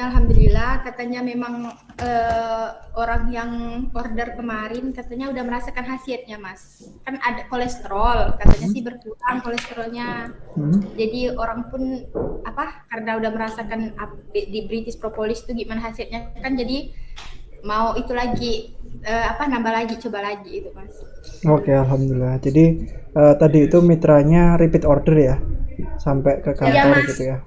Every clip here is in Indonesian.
alhamdulillah katanya memang orang yang order kemarin katanya udah merasakan khasiatnya Mas. Kan ada kolesterol, katanya sih berkurang kolesterolnya. Jadi orang pun karena udah merasakan di British Propolis itu gimana khasiatnya kan, jadi mau itu lagi nambah lagi, coba lagi itu Mas. Oke, alhamdulillah. Jadi tadi itu mitranya repeat order ya, sampai ke Iya kantor Mas. gitu ya.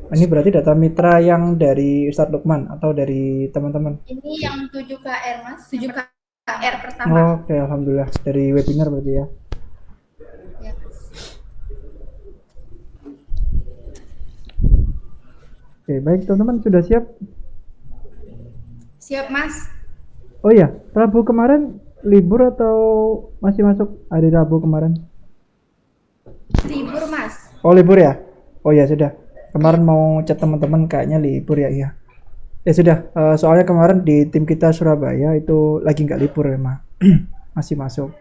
Ini berarti data mitra yang dari Ustadz Lukman atau dari teman-teman? Ini yang 7KR Mas, 7KR pertama. Oke, alhamdulillah. Dari webinar berarti ya. Ya, Mas. Oke, baik teman-teman, sudah siap? Siap Mas. Oh iya, Rabu kemarin libur atau masih masuk hari Rabu kemarin? Libur Mas. Oh libur ya? Oh ya sudah. Kemarin mau chat teman-teman kayaknya libur ya, iya. Ya sudah, soalnya kemarin di tim kita Surabaya itu lagi nggak libur emang. Masih masuk.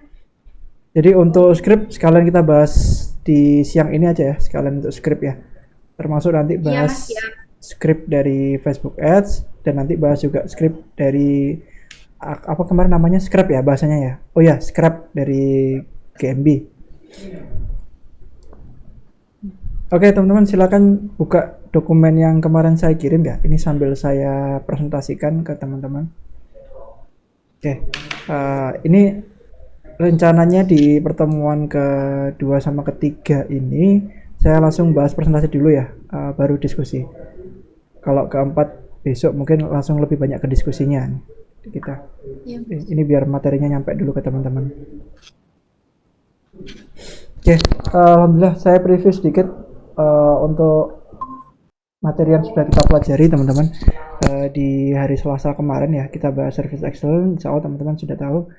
Jadi untuk skrip sekalian kita bahas di siang ini aja ya, sekalian untuk skrip ya. Termasuk nanti Iya Mas, bahas siap. skrip dari Facebook Ads dan nanti bahas juga skrip dari apa kemarin namanya scrap ya bahasanya ya. Oh ya, scrap dari GMB. Oke teman-teman, silakan buka dokumen yang kemarin saya kirim ya. Ini sambil saya presentasikan ke teman-teman. Oke, ini rencananya di pertemuan kedua sama ketiga ini saya langsung bahas presentasi dulu ya, baru diskusi. Kalau keempat besok mungkin langsung lebih banyak ke diskusinya nih, kita. Ya. Ini biar materinya nyampe dulu ke teman-teman. Oke, alhamdulillah saya preview sedikit untuk materi yang sudah kita pelajari teman-teman di hari Selasa kemarin ya. Kita bahas service excellence, insya Allah teman-teman sudah tahu.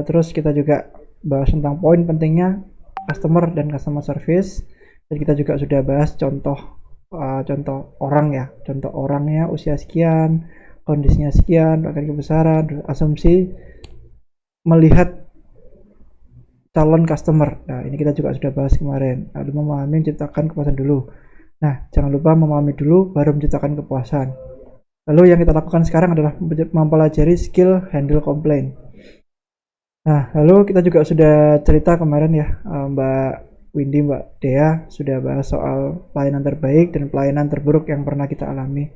Terus kita juga bahas tentang poin pentingnya customer dan customer service, dan kita juga sudah bahas contoh orang ya, contoh orangnya usia sekian, kondisinya sekian, bahkan kebesaran, asumsi melihat calon customer. Nah, ini kita juga sudah bahas kemarin. Lalu memahami, menciptakan kepuasan dulu. Nah, jangan lupa memahami dulu, baru menciptakan kepuasan. Lalu yang kita lakukan sekarang adalah mempelajari skill handle complaint. Nah, lalu kita juga sudah cerita kemarin ya, Mbak Windy, Mbak Dea sudah bahas soal pelayanan terbaik dan pelayanan terburuk yang pernah kita alami.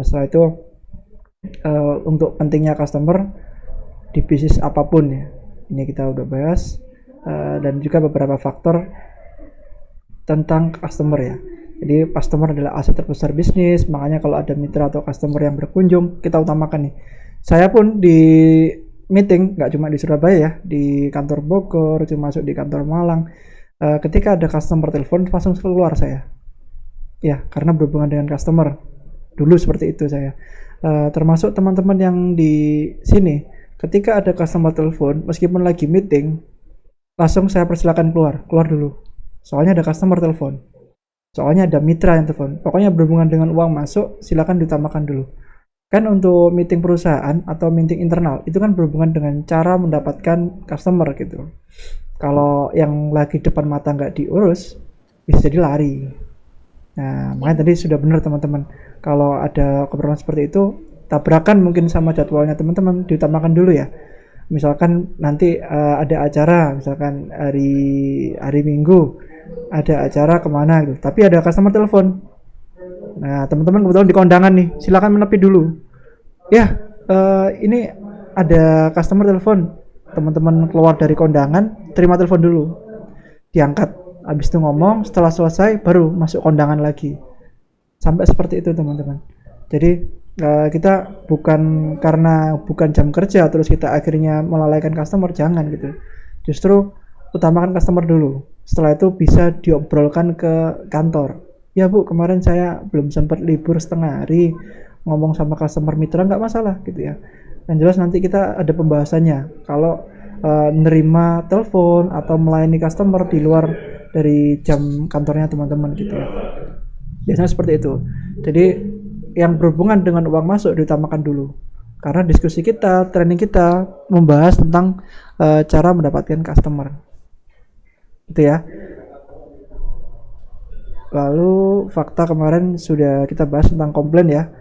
Setelah itu, untuk pentingnya customer di bisnis apapun ya, ini kita udah bahas. Dan juga beberapa faktor tentang customer ya. Jadi customer adalah aset terbesar bisnis, makanya kalau ada mitra atau customer yang berkunjung, kita utamakan nih. Saya pun di meeting, nggak cuma di Surabaya ya, di kantor Bogor, cuma masuk di kantor Malang. Ketika ada customer telepon, langsung keluar saya. Ya, karena berhubungan dengan customer. Dulu seperti itu saya. Termasuk teman-teman yang di sini, ketika ada customer telepon, meskipun lagi meeting, langsung saya persilakan keluar dulu. Soalnya ada customer telepon. Soalnya ada mitra yang telepon. Pokoknya berhubungan dengan uang masuk, silakan diutamakan dulu. Kan untuk meeting perusahaan atau meeting internal, itu kan berhubungan dengan cara mendapatkan customer gitu. Kalau yang lagi depan mata nggak diurus, bisa jadi lari. Nah, makanya tadi sudah benar teman-teman. Kalau ada keperluan seperti itu, tabrakan mungkin sama jadwalnya teman-teman, diutamakan dulu ya. Misalkan nanti ada acara, misalkan hari Minggu ada acara kemana gitu, tapi ada customer telepon. Nah teman-teman kebetulan di kondangan nih, silakan menepi dulu. Ya, ini ada customer telepon. Teman-teman keluar dari kondangan, terima telepon dulu, diangkat. Habis itu ngomong, setelah selesai baru masuk kondangan lagi. Sampai seperti itu teman-teman. Jadi kita bukan jam kerja terus kita akhirnya melalaikan customer, jangan gitu. Justru utamakan customer dulu. Setelah itu bisa diobrolkan ke kantor. Ya Bu, kemarin saya belum sempat libur setengah hari, ngomong sama customer mitra nggak masalah gitu ya. Yang jelas nanti kita ada pembahasannya. Kalau nerima telepon atau melayani customer di luar dari jam kantornya teman-teman gitu ya. Biasanya seperti itu. Jadi yang berhubungan dengan uang masuk diutamakan dulu. Karena diskusi kita, training kita membahas tentang cara mendapatkan customer. Itu ya. Lalu fakta kemarin sudah kita bahas tentang komplain ya,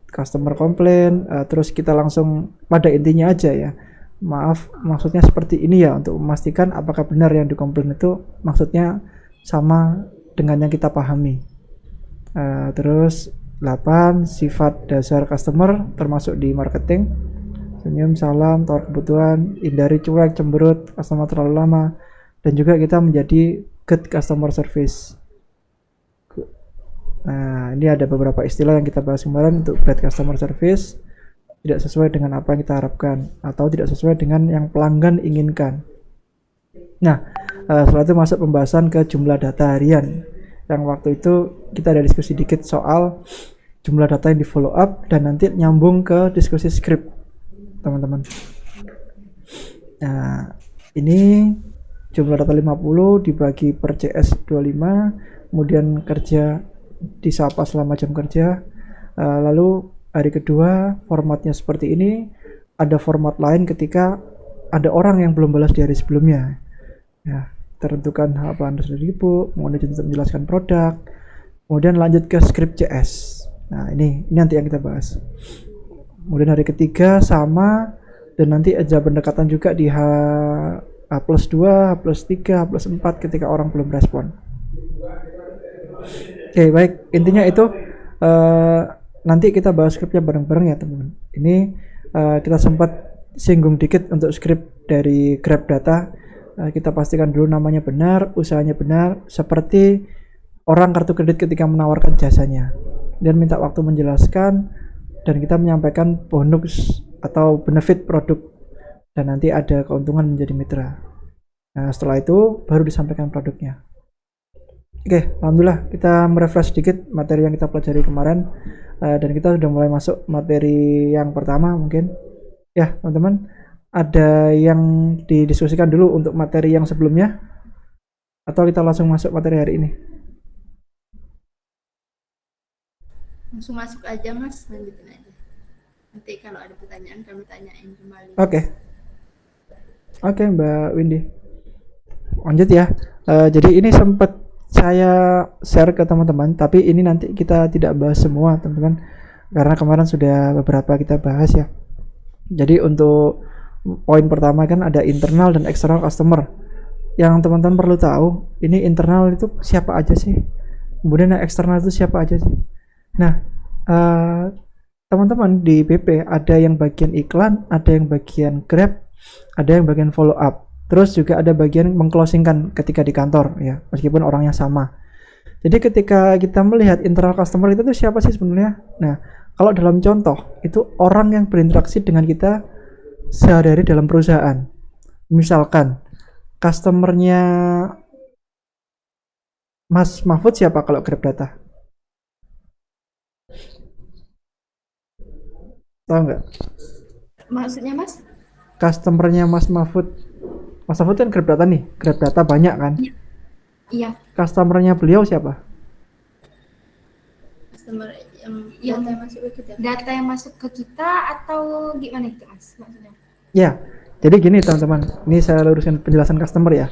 customer komplain, terus kita langsung pada intinya aja ya. Maaf, maksudnya seperti ini ya, untuk memastikan apakah benar yang dikomplain itu maksudnya sama dengan yang kita pahami. Terus 8 sifat dasar customer termasuk di marketing: senyum, salam, tawar kebutuhan, hindari cuek, cemberut, customer terlalu lama, dan juga kita menjadi good customer service. Nah, ini ada beberapa istilah yang kita bahas kemarin untuk bad customer service, tidak sesuai dengan apa yang kita harapkan atau tidak sesuai dengan yang pelanggan inginkan. Nah, setelah itu masuk pembahasan ke jumlah data harian. Yang waktu itu kita ada diskusi dikit soal jumlah data yang di follow up dan nanti nyambung ke diskusi script, teman-teman. Nah, ini jumlah data 50 dibagi per CS 25, kemudian kerja disapa selama jam kerja. Lalu hari kedua formatnya seperti ini. Ada format lain ketika ada orang yang belum balas di hari sebelumnya ya, tertentukan apa Anda sudah dibu, kemudian untuk menjelaskan produk, kemudian lanjut ke script CS. Nah, ini nanti yang kita bahas. Kemudian hari ketiga sama, dan nanti ada pendekatan juga di H+2, H+3, H+4 ketika orang belum respon. Oke, baik. Intinya itu nanti kita bahas skripnya bareng-bareng ya, teman-teman. Ini kita sempat singgung dikit untuk skrip dari Grab Data. Kita pastikan dulu namanya benar, usahanya benar, seperti orang kartu kredit ketika menawarkan jasanya. Dan minta waktu menjelaskan, dan kita menyampaikan bonus atau benefit produk, dan nanti ada keuntungan menjadi mitra. Nah, setelah itu baru disampaikan produknya. Oke, alhamdulillah kita merefresh sedikit materi yang kita pelajari kemarin, dan kita sudah mulai masuk materi yang pertama mungkin. Ya, teman-teman, ada yang didiskusikan dulu untuk materi yang sebelumnya, atau kita langsung masuk materi hari ini? Langsung masuk aja Mas, lanjutin aja. Nanti kalau ada pertanyaan kami tanyain kembali. Oke, Mbak Windy. Lanjut ya. Jadi ini sempat saya share ke teman-teman, tapi ini nanti kita tidak bahas semua, teman-teman, karena kemarin sudah beberapa kita bahas ya. Jadi untuk poin pertama kan ada internal dan eksternal customer. Yang teman-teman perlu tahu, ini internal itu siapa aja sih? Kemudian yang eksternal itu siapa aja sih? Nah, teman-teman di BP ada yang bagian iklan, ada yang bagian Grab, ada yang bagian follow up. Terus juga ada bagian mengclosingkan ketika di kantor ya, meskipun orangnya sama. Jadi ketika kita melihat internal customer itu tuh siapa sih sebenarnya? Nah, kalau dalam contoh itu orang yang berinteraksi dengan kita sehari-hari dalam perusahaan. Misalkan customernya Mas Mahfud siapa kalau Grab Data? Tahu nggak? Maksudnya Mas? Customernya Mas Mahfud. Mas Mahfud kan Grab Data nih. Grab Data banyak kan? Iya. Customernya beliau siapa? Customer yang data yang masuk ke kita atau gimana itu Mas maksudnya? Ya, jadi gini teman-teman. Ini saya luruskan penjelasan customer ya.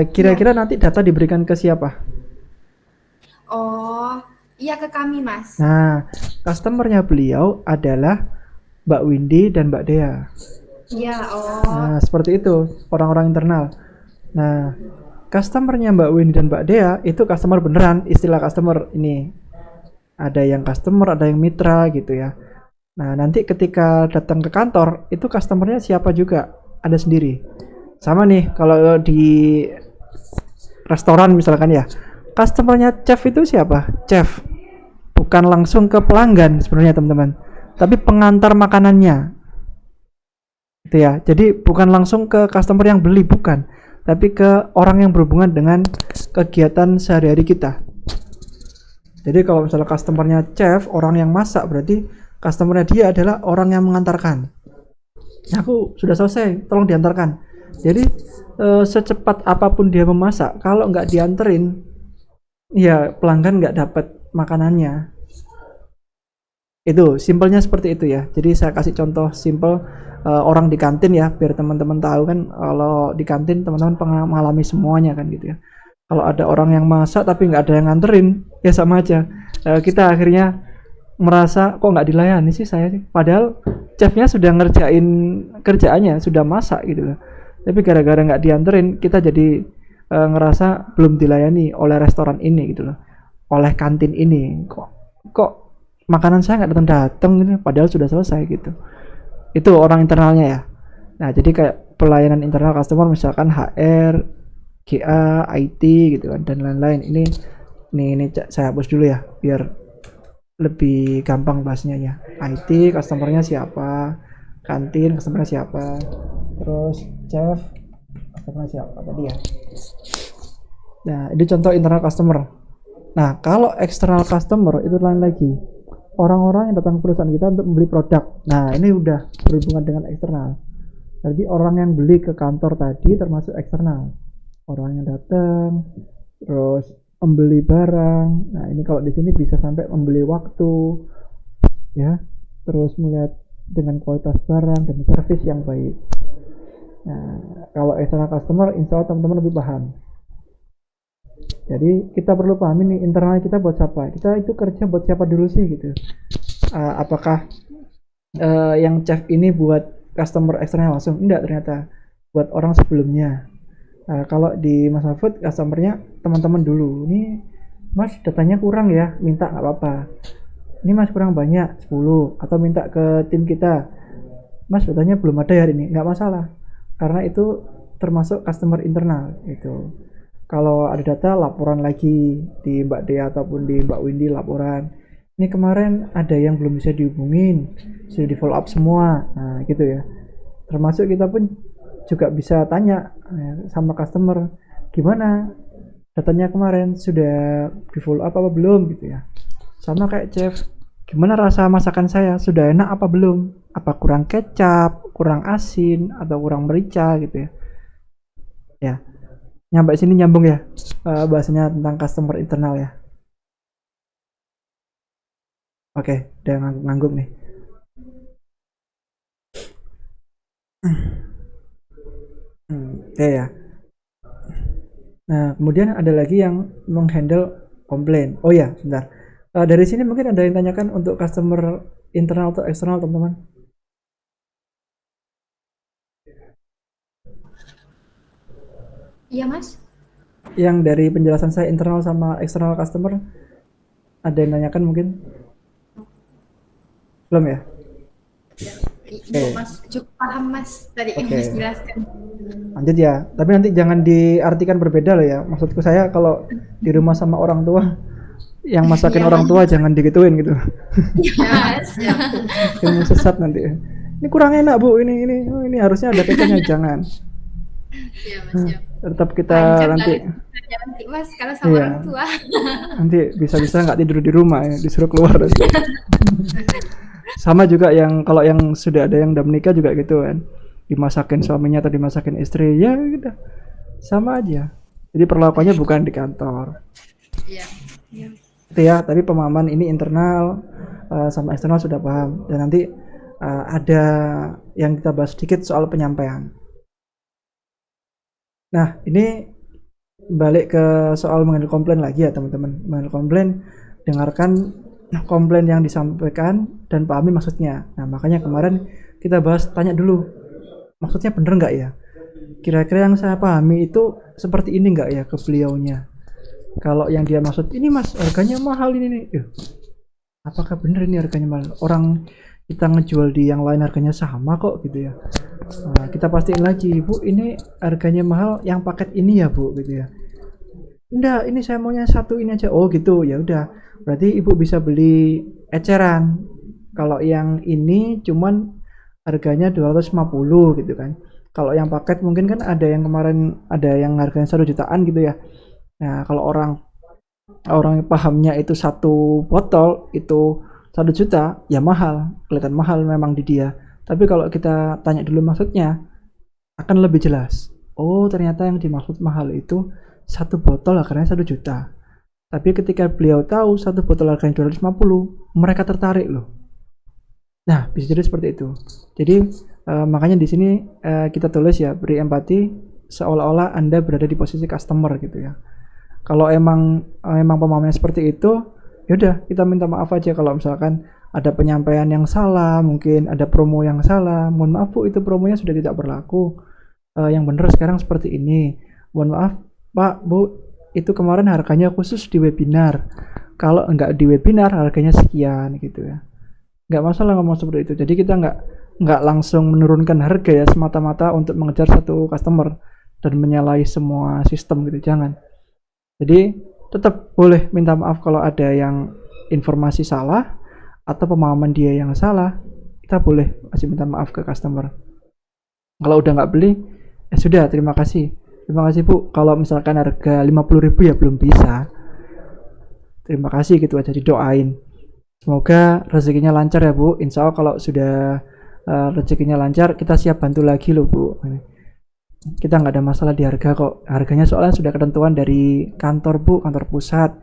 Kira-kira nanti data diberikan ke siapa? Oh, iya ke kami Mas. Nah, customernya beliau adalah Mbak Windy dan Mbak Dea. Iya, oh. Nah, seperti itu orang-orang internal. Nah, customernya Mbak Windy dan Mbak Dea itu customer beneran, istilah customer ini. Ada yang customer, ada yang mitra gitu ya. Nah, nanti ketika datang ke kantor, itu customernya siapa juga, ada sendiri. Sama nih, kalau di restoran misalkan ya, customernya chef itu siapa? Chef. Bukan langsung ke pelanggan sebenarnya teman-teman, tapi pengantar makanannya. Itu ya. Jadi bukan langsung ke customer yang beli, bukan, tapi ke orang yang berhubungan dengan kegiatan sehari-hari kita. Jadi kalau misalnya customernya chef, orang yang masak, berarti customernya dia adalah orang yang mengantarkan. Nah, aku sudah selesai, tolong diantarkan. Jadi secepat apapun dia memasak, kalau nggak dianterin, ya pelanggan nggak dapat makanannya. Itu simpelnya seperti itu ya. Jadi saya kasih contoh simpel orang di kantin ya, biar teman-teman tahu kan, kalau di kantin teman-teman mengalami semuanya kan gitu ya. Kalau ada orang yang masak tapi nggak ada yang nganterin, ya sama aja. Kita akhirnya merasa kok nggak dilayani sih saya sih. Padahal chefnya sudah ngerjain kerjaannya, sudah masak gitu loh. Tapi gara-gara nggak dianterin, kita jadi ngerasa belum dilayani oleh restoran ini gitu loh, oleh kantin ini. Kok makanan saya nggak datang-datang gitu, padahal sudah selesai gitu. Itu orang internalnya ya. Nah, jadi kayak pelayanan internal customer misalkan HR, GA, IT gitu kan dan lain-lain. Ini saya hapus dulu ya biar lebih gampang bahasnya ya. IT customernya siapa, kantin customernya siapa, terus chef customernya siapa tadi ya. Nah, ini contoh internal customer. Nah, kalau external customer itu lain lagi. Orang-orang yang datang ke perusahaan kita untuk membeli produk. Nah, ini udah berhubungan dengan eksternal. Jadi orang yang beli ke kantor tadi termasuk eksternal. Orang yang datang, terus membeli barang. Nah, ini kalau di sini bisa sampai membeli waktu, ya. Terus melihat dengan kualitas barang dan servis yang baik. Nah, kalau external customer, insya Allah teman-teman lebih paham. Jadi kita perlu pahami nih internal kita buat siapa. Kita itu kerja buat siapa dulu sih gitu. Apakah yang chef ini buat customer eksternal langsung? Enggak, ternyata buat orang sebelumnya. Kalau di Mas Mahfud customernya teman-teman dulu. Ini Mas datanya kurang ya, minta nggak apa-apa. Ini Mas kurang banyak 10 atau minta ke tim kita. Mas datanya belum ada hari ini, nggak masalah. Karena itu termasuk customer internal itu. Kalau ada data laporan lagi di Mbak Dea ataupun di Mbak Windy laporan. Ini kemarin ada yang belum bisa dihubungin, sudah di follow up semua. Nah, gitu ya. Termasuk kita pun juga bisa tanya sama customer, gimana datanya kemarin, sudah di follow up apa belum gitu ya. Sama kayak chef, gimana rasa masakan saya, sudah enak apa belum, apa kurang kecap, kurang asin atau kurang merica gitu ya. Ya, nyampe sini nyambung ya bahasanya tentang customer internal ya. Oke, udah ngangguk nih. Oke ya. Nah, kemudian ada lagi yang menghandle komplain. Oh ya, sebentar. Dari sini mungkin ada yang tanyakan untuk customer internal atau eksternal, teman-teman? Iya, Mas. Yang dari penjelasan saya internal sama eksternal customer, ada yang tanyakan mungkin? Belum ya? Mas cukup paham Mas tadi yang Mas jelaskan. Lanjut ya. Tapi nanti jangan diartikan berbeda loh ya. Maksudku saya kalau di rumah sama orang tua, yang masakin orang tua jangan digituin gitu. Iya, Mas. Ilmu sesat nanti. Ini kurang enak Bu, ini harusnya ada kecapnya, jangan. Iya, Mas. Tetap kita nanti Mas kalau sama orang tua. Nanti bisa-bisa nggak tidur di rumah ya, disuruh keluar. Sama juga yang kalau yang sudah ada yang udah menikah juga gitu kan, dimasakin suaminya atau dimasakin istri ya gitu, sama aja. Jadi perlakuannya bukan di kantor. Iya. Itu ya, tadi pemahaman ini internal sama eksternal sudah paham. Dan nanti ada yang kita bahas sedikit soal penyampaian. Nah, ini balik ke soal mengenai komplain lagi ya teman-teman. Mengenai komplain, dengarkan komplain yang disampaikan dan pahami maksudnya. Nah, makanya kemarin kita bahas, tanya dulu maksudnya bener nggak ya, kira-kira yang saya pahami itu seperti ini nggak ya ke beliaunya. Kalau yang dia maksud ini Mas harganya mahal ini nih, apakah bener ini harganya mahal, orang kita ngejual di yang lain harganya sama kok gitu ya. Nah, kita pastiin lagi, Bu ini harganya mahal yang paket ini ya Bu gitu ya. Enggak, ini saya maunya satu ini aja. Oh gitu, ya udah. Berarti Ibu bisa beli eceran. Kalau yang ini cuman harganya 250 gitu kan. Kalau yang paket mungkin kan ada yang kemarin ada yang harganya 1 jutaan gitu ya. Nah, kalau orang pahamnya itu satu botol itu 1 juta, ya mahal. Kelihatan mahal memang di dia. Tapi kalau kita tanya dulu maksudnya, akan lebih jelas. Oh, ternyata yang dimaksud mahal itu satu botol harganya 1 juta. Tapi ketika beliau tahu satu botol harganya 250, mereka tertarik loh. Nah, bisa jadi seperti itu. Jadi makanya di sini kita tulis ya, beri empati seolah-olah Anda berada di posisi customer gitu ya. Kalau emang pemahamannya seperti itu, yaudah kita minta maaf aja kalau misalkan ada penyampaian yang salah, mungkin ada promo yang salah. Mohon maaf Bu, itu promonya sudah tidak berlaku. Yang benar sekarang seperti ini. Mohon maaf Pak, Bu, itu kemarin harganya khusus di webinar. Kalau enggak di webinar harganya sekian gitu ya. Nggak masalah ngomong seperti itu. Jadi kita nggak langsung menurunkan harga ya semata-mata untuk mengejar satu customer dan menyalahi semua sistem gitu. Jangan. Jadi tetap boleh minta maaf kalau ada yang informasi salah atau pemahaman dia yang salah. Kita boleh masih minta maaf ke customer. Kalau udah nggak beli, ya sudah, terima kasih. Terima kasih Bu. Kalau misalkan harga 50.000 ya belum bisa. Terima kasih gitu aja, didoain. Semoga rezekinya lancar ya Bu. Insya Allah kalau sudah rezekinya lancar, kita siap bantu lagi loh Bu. Kita nggak ada masalah di harga kok. Harganya soalnya sudah ketentuan dari kantor Bu, kantor pusat.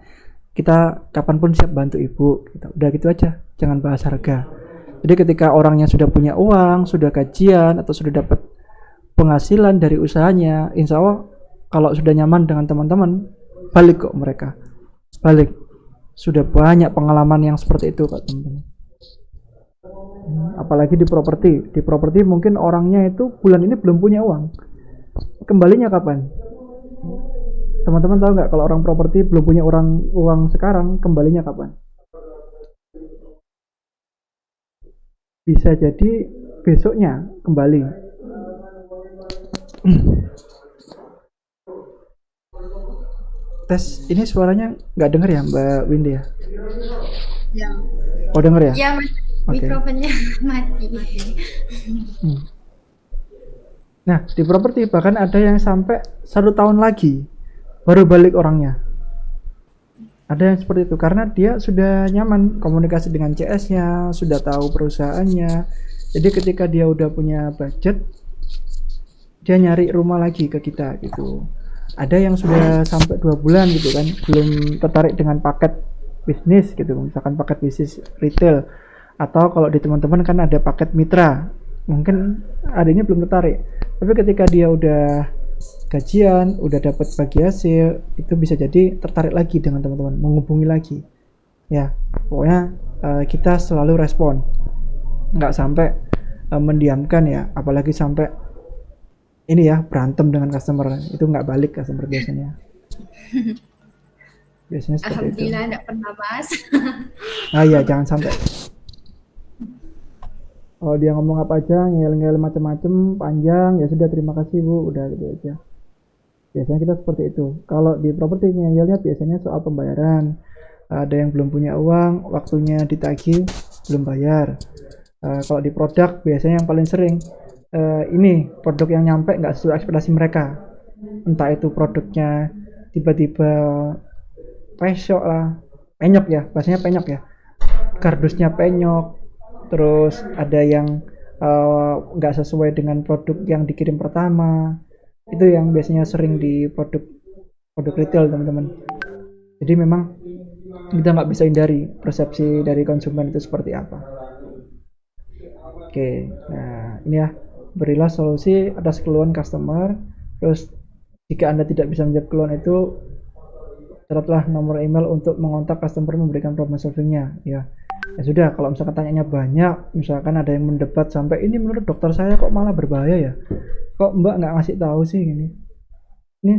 Kita kapanpun siap bantu Ibu. Udah gitu aja, jangan bahas harga. Jadi ketika orangnya sudah punya uang, sudah gajian, atau sudah dapat penghasilan dari usahanya, insya Allah kalau sudah nyaman dengan teman-teman, balik kok mereka. Balik. Sudah banyak pengalaman yang seperti itu kok teman-teman. Apalagi di properti mungkin orangnya itu bulan ini belum punya uang, kembalinya kapan? Teman-teman tahu nggak kalau orang properti belum punya uang sekarang, kembalinya kapan? Bisa jadi besoknya kembali. Tes, ini suaranya nggak denger ya Mbak Windy ya? Ya. Oh denger ya? Ya Mas, mikrofonnya mati. Nah di properti bahkan ada yang sampai 1 tahun lagi baru balik orangnya. Ada yang seperti itu karena dia sudah nyaman komunikasi dengan CS-nya, sudah tahu perusahaannya. Jadi ketika dia udah punya budget, dia nyari rumah lagi ke kita gitu. Ada yang sudah sampai 2 bulan gitu kan, belum tertarik dengan paket bisnis gitu, misalkan paket bisnis retail, atau kalau di teman-teman kan ada paket mitra, mungkin adanya belum tertarik. Tapi ketika dia udah gajian, udah dapat bagi hasil, itu bisa jadi tertarik lagi dengan teman-teman, menghubungi lagi. Ya, pokoknya kita selalu respon, nggak sampai mendiamkan ya, apalagi sampai ini ya berantem dengan customer, itu nggak balik customer biasanya. Biasanya seperti Alhamdulillah itu. enggak pernah Mas. Ah iya, jangan sampai. Kalau dia ngomong apa aja, ngel-ngel macam-macam panjang, ya sudah terima kasih Bu, udah gitu aja. Biasanya kita seperti itu. Kalau di properti ngeyelnya biasanya soal pembayaran. Ada yang belum punya uang, waktunya ditagih, belum bayar. Kalau di produk biasanya yang paling sering ini produk yang nyampe nggak sesuai ekspektasi mereka. Entah itu produknya tiba-tiba penyok lah, penyok ya, bahasanya penyok ya. Kardusnya penyok, terus ada yang nggak sesuai dengan produk yang dikirim pertama. Itu yang biasanya sering di produk retail teman-teman. Jadi memang kita nggak bisa hindari persepsi dari konsumen itu seperti apa. Oke, nah ini ya, berilah solusi atas keluhan customer. Terus jika Anda tidak bisa menjawab keluhan itu, catatlah nomor email untuk mengontak customer memberikan problem solvingnya ya. Ya sudah, kalau misalkan tanyanya banyak, misalkan ada yang mendebat sampai ini menurut dokter saya kok malah berbahaya ya, kok Mbak nggak ngasih tahu sih ini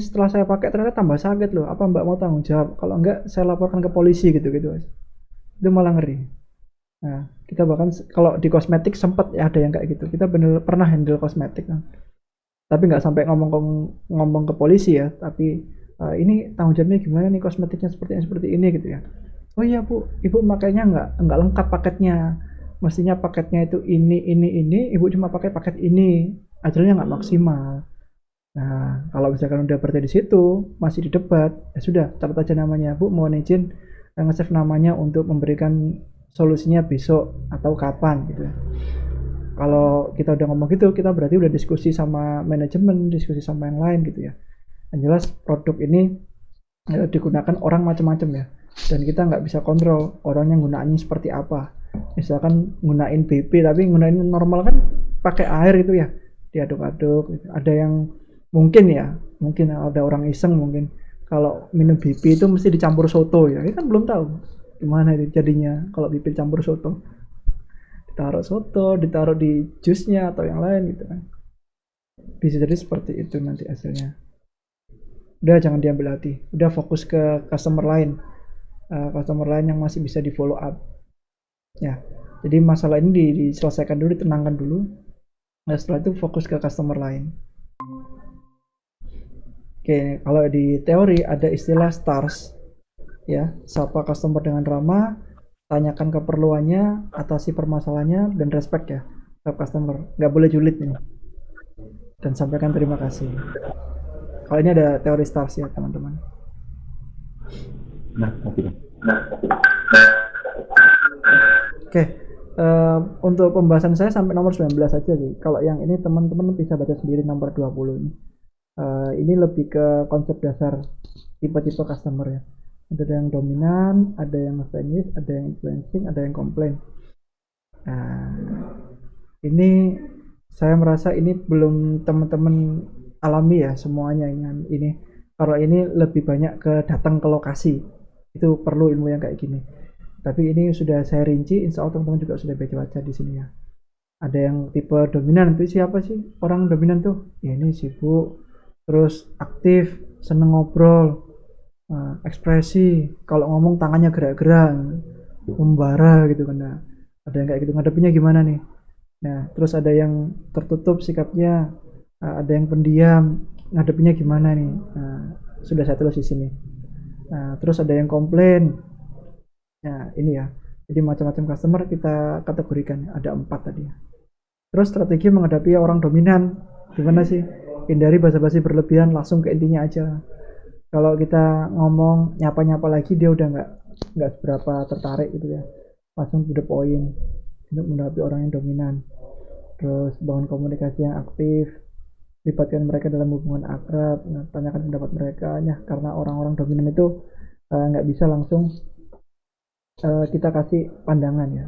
setelah saya pakai ternyata tambah sakit loh, apa Mbak mau tanggung jawab, kalau enggak saya laporkan ke polisi gitu itu malah ngeri. Nah kita bahkan kalau di kosmetik sempat ya ada yang kayak gitu, kita bener pernah handle kosmetik kan, tapi nggak sampai ngomong ke polisi ya, tapi ini tanggung jawabnya gimana nih, kosmetiknya seperti ini gitu ya. Oh iya Bu, Ibu makainya nggak lengkap paketnya. Mestinya paketnya itu ini, Ibu cuma pakai paket ini, hasilnya nggak maksimal. Nah, kalau misalkan udah berarti di situ masih di debat, ya sudah catat aja namanya, Bu mohon izin nge-save namanya untuk memberikan solusinya besok atau kapan gitu. Kalau kita udah ngomong gitu, kita berarti udah diskusi sama manajemen, diskusi sama yang lain gitu ya. Yang jelas produk ini digunakan orang macam-macam ya, dan kita nggak bisa kontrol orangnya gunaannya seperti apa. Misalkan gunain BP tapi gunain normal kan pakai air itu ya, diaduk-aduk gitu. Ada yang mungkin ada orang iseng mungkin kalau minum BP itu mesti dicampur soto ya. Ini kan belum tahu gimana itu jadinya kalau BP campur soto. Ditaruh soto, ditaruh di jusnya atau yang lain gitu kan. Bisa jadi seperti itu nanti hasilnya. Udah jangan diambil hati. Udah fokus ke customer lain. Customer lain yang masih bisa di follow up. Ya. Jadi masalah ini diselesaikan dulu, ditenangkan dulu. Nah, setelah itu fokus ke customer lain. Oke, kalau di teori ada istilah STARS, ya, sapa customer dengan ramah, tanyakan keperluannya, atasi permasalahannya, dan respect ya ke customer. Nggak boleh julid nih. Dan sampaikan terima kasih. Kalau ini ada teori STARS ya teman-teman. Nah, oke. Oke, untuk pembahasan saya sampai nomor 19 saja sih. Kalau yang ini teman-teman bisa baca sendiri nomor 20 ini. Ini lebih ke konsep dasar tipe-tipe customer ya. Ada yang dominan, ada yang Spanish, ada yang influencing, ada yang komplain. Nah, ini saya merasa ini belum teman-teman alami ya semuanya ini. Kalau ini lebih banyak ke datang ke lokasi, itu perlu ilmu yang kayak gini. Tapi ini sudah saya rinci, insya Allah teman-teman juga sudah baca di sini ya. Ada yang tipe dominan, itu siapa sih orang dominan tuh? Ya ini sibuk, terus aktif, seneng ngobrol, ekspresi, kalau ngomong tangannya gerak-gerak, membara gitu kan. Nah, ada yang kayak gitu, ngadepinnya gimana nih? Nah, terus ada yang tertutup sikapnya, ada yang pendiam, ngadepinnya gimana nih? Nah, sudah saya tulis di sini. Nah, terus ada yang komplain. Nah, ini ya. Jadi macam-macam customer kita kategorikan, ada 4 tadi. Terus strategi menghadapi orang dominan, gimana sih? Hindari basa-basi berlebihan, langsung ke intinya aja. Kalau kita ngomong nyapa-nyapa lagi, dia udah nggak seberapa tertarik gitu ya. Langsung to the point untuk menghadapi orang yang dominan. Terus bangun komunikasi yang aktif, libatkan mereka dalam hubungan akrab, tanyakan pendapat mereka ya, karena orang-orang dominan itu nggak bisa langsung kita kasih pandangan ya,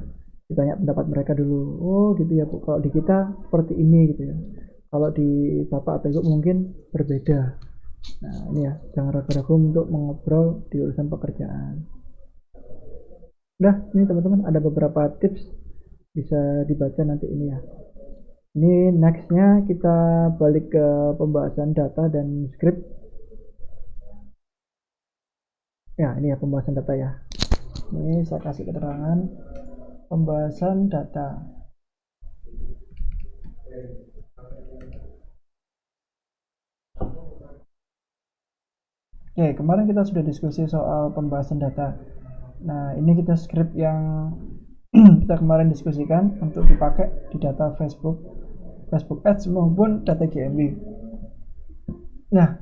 ditanya pendapat mereka dulu. Oh gitu ya Bu, kalau di kita seperti ini gitu ya, kalau di Bapak atau Ibu mungkin berbeda. Nah ini ya, jangan ragu-ragu untuk mengobrol di urusan pekerjaan. Udah, ini teman-teman ada beberapa tips, bisa dibaca nanti ini ya. Ini nextnya kita balik ke pembahasan data dan script. Ya ini ya pembahasan data ya. Ini saya kasih keterangan pembahasan data. Oke, kemarin kita sudah diskusi soal pembahasan data. Nah, ini kita script yang kita kemarin diskusikan untuk dipakai di data Facebook Ads maupun data GMB. Nah,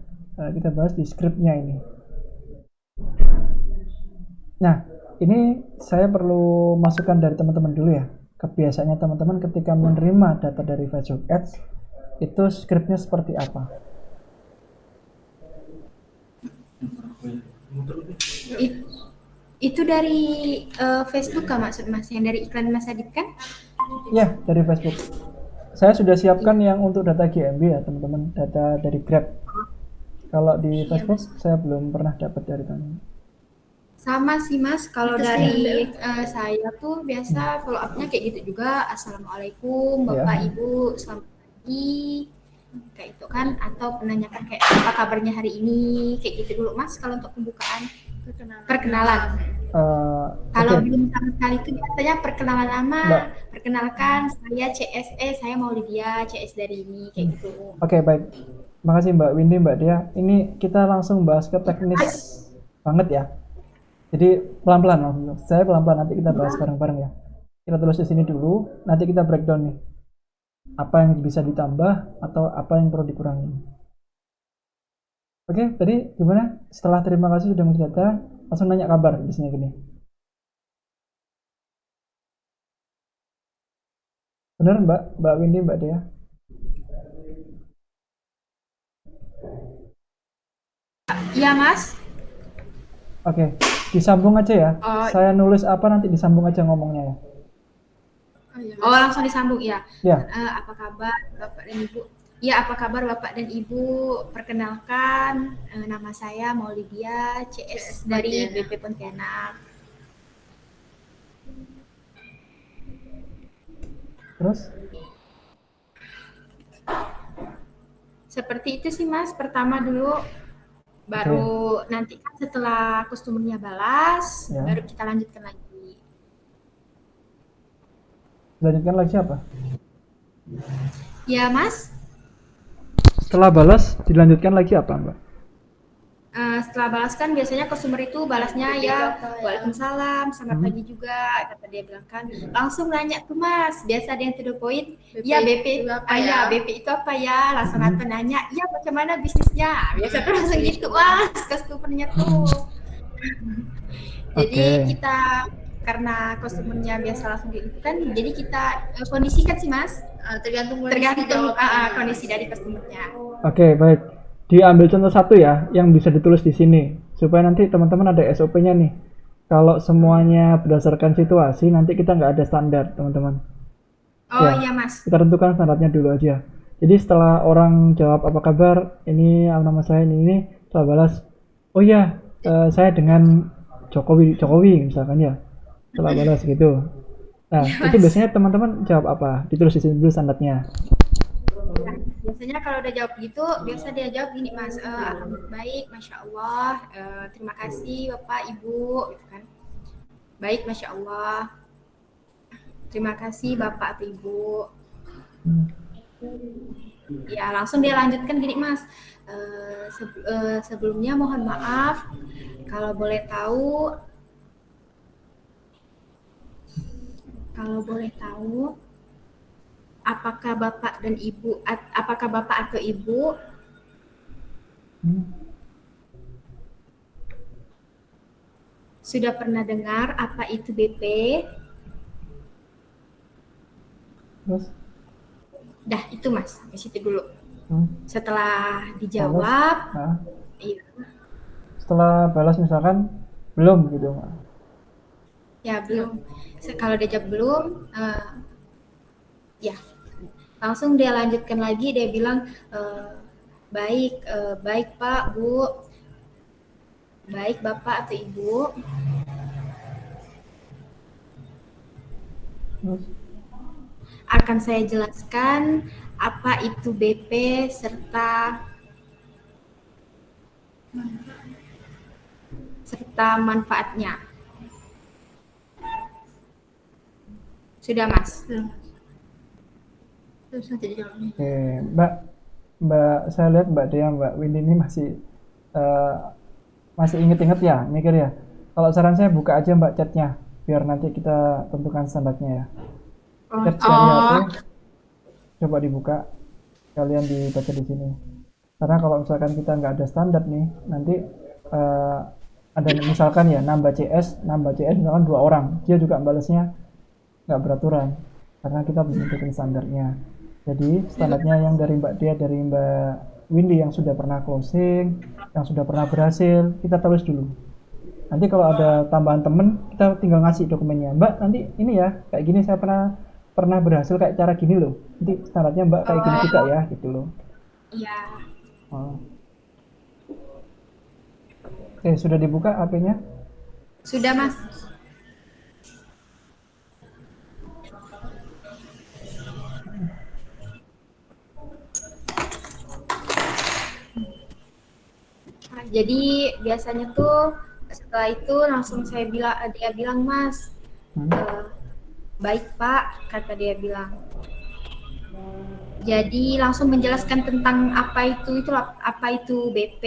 kita bahas di scriptnya ini. Nah, ini saya perlu masukan dari teman-teman dulu ya. Kebiasaannya teman-teman ketika menerima data dari Facebook Ads, itu scriptnya seperti apa? Itu dari Facebook kan maksud Mas, yang dari iklan Mas Adit kan? Ya, dari Facebook. Saya sudah siapkan yang untuk data GMB ya teman-teman, data dari Grab. Kalau di Facebook saya belum pernah dapat dari teman. Sama sih Mas, kalau dari saya tuh biasa follow up-nya kayak gitu juga. Assalamualaikum Bapak Ibu, selamat pagi, kayak itu kan, atau menanyakan kayak apa kabarnya hari ini, kayak gitu dulu Mas. Kalau untuk pembukaan perkenalan. Kalau belum sama sekali itu biasanya perkenalan nama, perkenalkan saya CSE, saya mau Lydia, CS dari ini, kayak gitu. Oke, baik. Makasih Mbak Windy, Mbak Dia. Ini kita langsung bahas ke teknis banget ya. Jadi pelan-pelan langsung. Saya pelan-pelan, nanti kita bahas bareng-bareng ya. Kita tulis di sini dulu, nanti kita breakdown nih. Apa yang bisa ditambah atau apa yang perlu dikurangi. Oke, tadi gimana? Setelah terima kasih sudah mengisi data, langsung nanya kabar di sini gini. Benar Mbak Windy, Mbak Dea? Iya Mas. Oke, disambung aja ya. Saya nulis apa nanti disambung aja ngomongnya ya. Oh langsung disambung ya. Ya. Apa kabar Bapak dan Ibu? Ya, apa kabar Bapak dan Ibu? Perkenalkan, nama saya Maulidia, CS dari BP Pontianak. Terus? Seperti itu sih Mas, pertama dulu, Oke, baru nanti kan setelah customernya balas, ya. baru kita lanjutkan lagi. Lanjutkan lagi apa? Ya Mas, Setelah balas, dilanjutkan lagi apa, Mbak? setelah balas kan biasanya customer itu balasnya ya Waalaikumsalam, selamat Hmm? pagi juga, kata dia bilang kan. Langsung nanya ke Mas, biasa ada yang to the point, ya BP itu apa ya? Ya BP itu apa ya? Langsung Hmm? atau nanya, ya bagaimana bisnisnya? Biasa tuh langsung gitu, Mas, customernya tuh. Jadi Oke. kita karena customernya biasa langsung gitu kan, jadi kita kondisikan sih Mas. Kondisi dari customernya. Oke, baik. Diambil contoh satu ya, yang bisa ditulis di sini. Supaya nanti teman-teman ada SOP-nya nih. Kalau semuanya berdasarkan situasi, nanti kita nggak ada standar, teman-teman. Oh Ya, iya Mas. kita tentukan standarnya dulu aja. Jadi setelah orang jawab apa kabar, ini nama saya ini, setelah balas, oh ya, saya dengan Jokowi, Jokowi misalkan ya, setelah balas gitu. Iya Nah, itu Mas. biasanya teman-teman jawab apa? Ditulis di sini dulu standarnya. Nah, biasanya kalau udah jawab gitu, biasa dia jawab gini Mas, alhamdulillah baik, masya Allah, terima kasih Bapak Ibu, gitu kan. Baik, masya Allah, terima kasih Bapak atau Ibu. Hmm. Ya langsung dia lanjutkan gini Mas, sebelumnya mohon maaf, kalau boleh tahu, kalau boleh tahu, apakah Bapak dan Ibu, apakah Bapak atau Ibu Hmm. sudah pernah dengar apa itu BP? Terus, Dah itu Mas, di situ dulu. hmm, Setelah balas. dijawab, Nah, iya, setelah balas misalkan belum gitu. ya belum. Kalau dia jawab belum, ya langsung dia lanjutkan lagi. Dia bilang baik, baik Pak, Bu, baik Bapak atau Ibu. Terus, Akan saya jelaskan apa itu BP serta serta manfaatnya. Sudah Mas? Terus nanti dijawabnya. oke, Mbak, Mbak, saya lihat Mbak Dea, Mbak Windy ini masih eh, masih inget-inget ya, mikir ya. Kalau saran saya buka aja Mbak chatnya, biar nanti kita tentukan standarnya ya. Oh, Chat dari aku, oh, coba dibuka, kalian dibaca di sini. Karena kalau misalkan kita nggak ada standar nih, nanti eh, ada misalkan ya nambah CS misalkan 2 orang, dia juga balasnya nggak beraturan karena kita belum tentukan standarnya. Jadi standarnya yang dari Mbak Dia, dari Mbak Windy yang sudah pernah closing, yang sudah pernah berhasil, kita tulis dulu. Nanti kalau ada tambahan temen, kita tinggal ngasih dokumennya. Mbak, nanti ini ya, kayak gini saya pernah pernah berhasil kayak cara gini loh. Nanti standarnya Mbak kayak gini juga oh, ya, gitu loh. iya. Oh. Oke, sudah dibuka HP-nya? Sudah Mas. Nah, jadi biasanya tuh setelah itu langsung dia bilang Mas, Hmm. eh, baik Pak, kata dia bilang. Jadi langsung menjelaskan tentang apa itu BP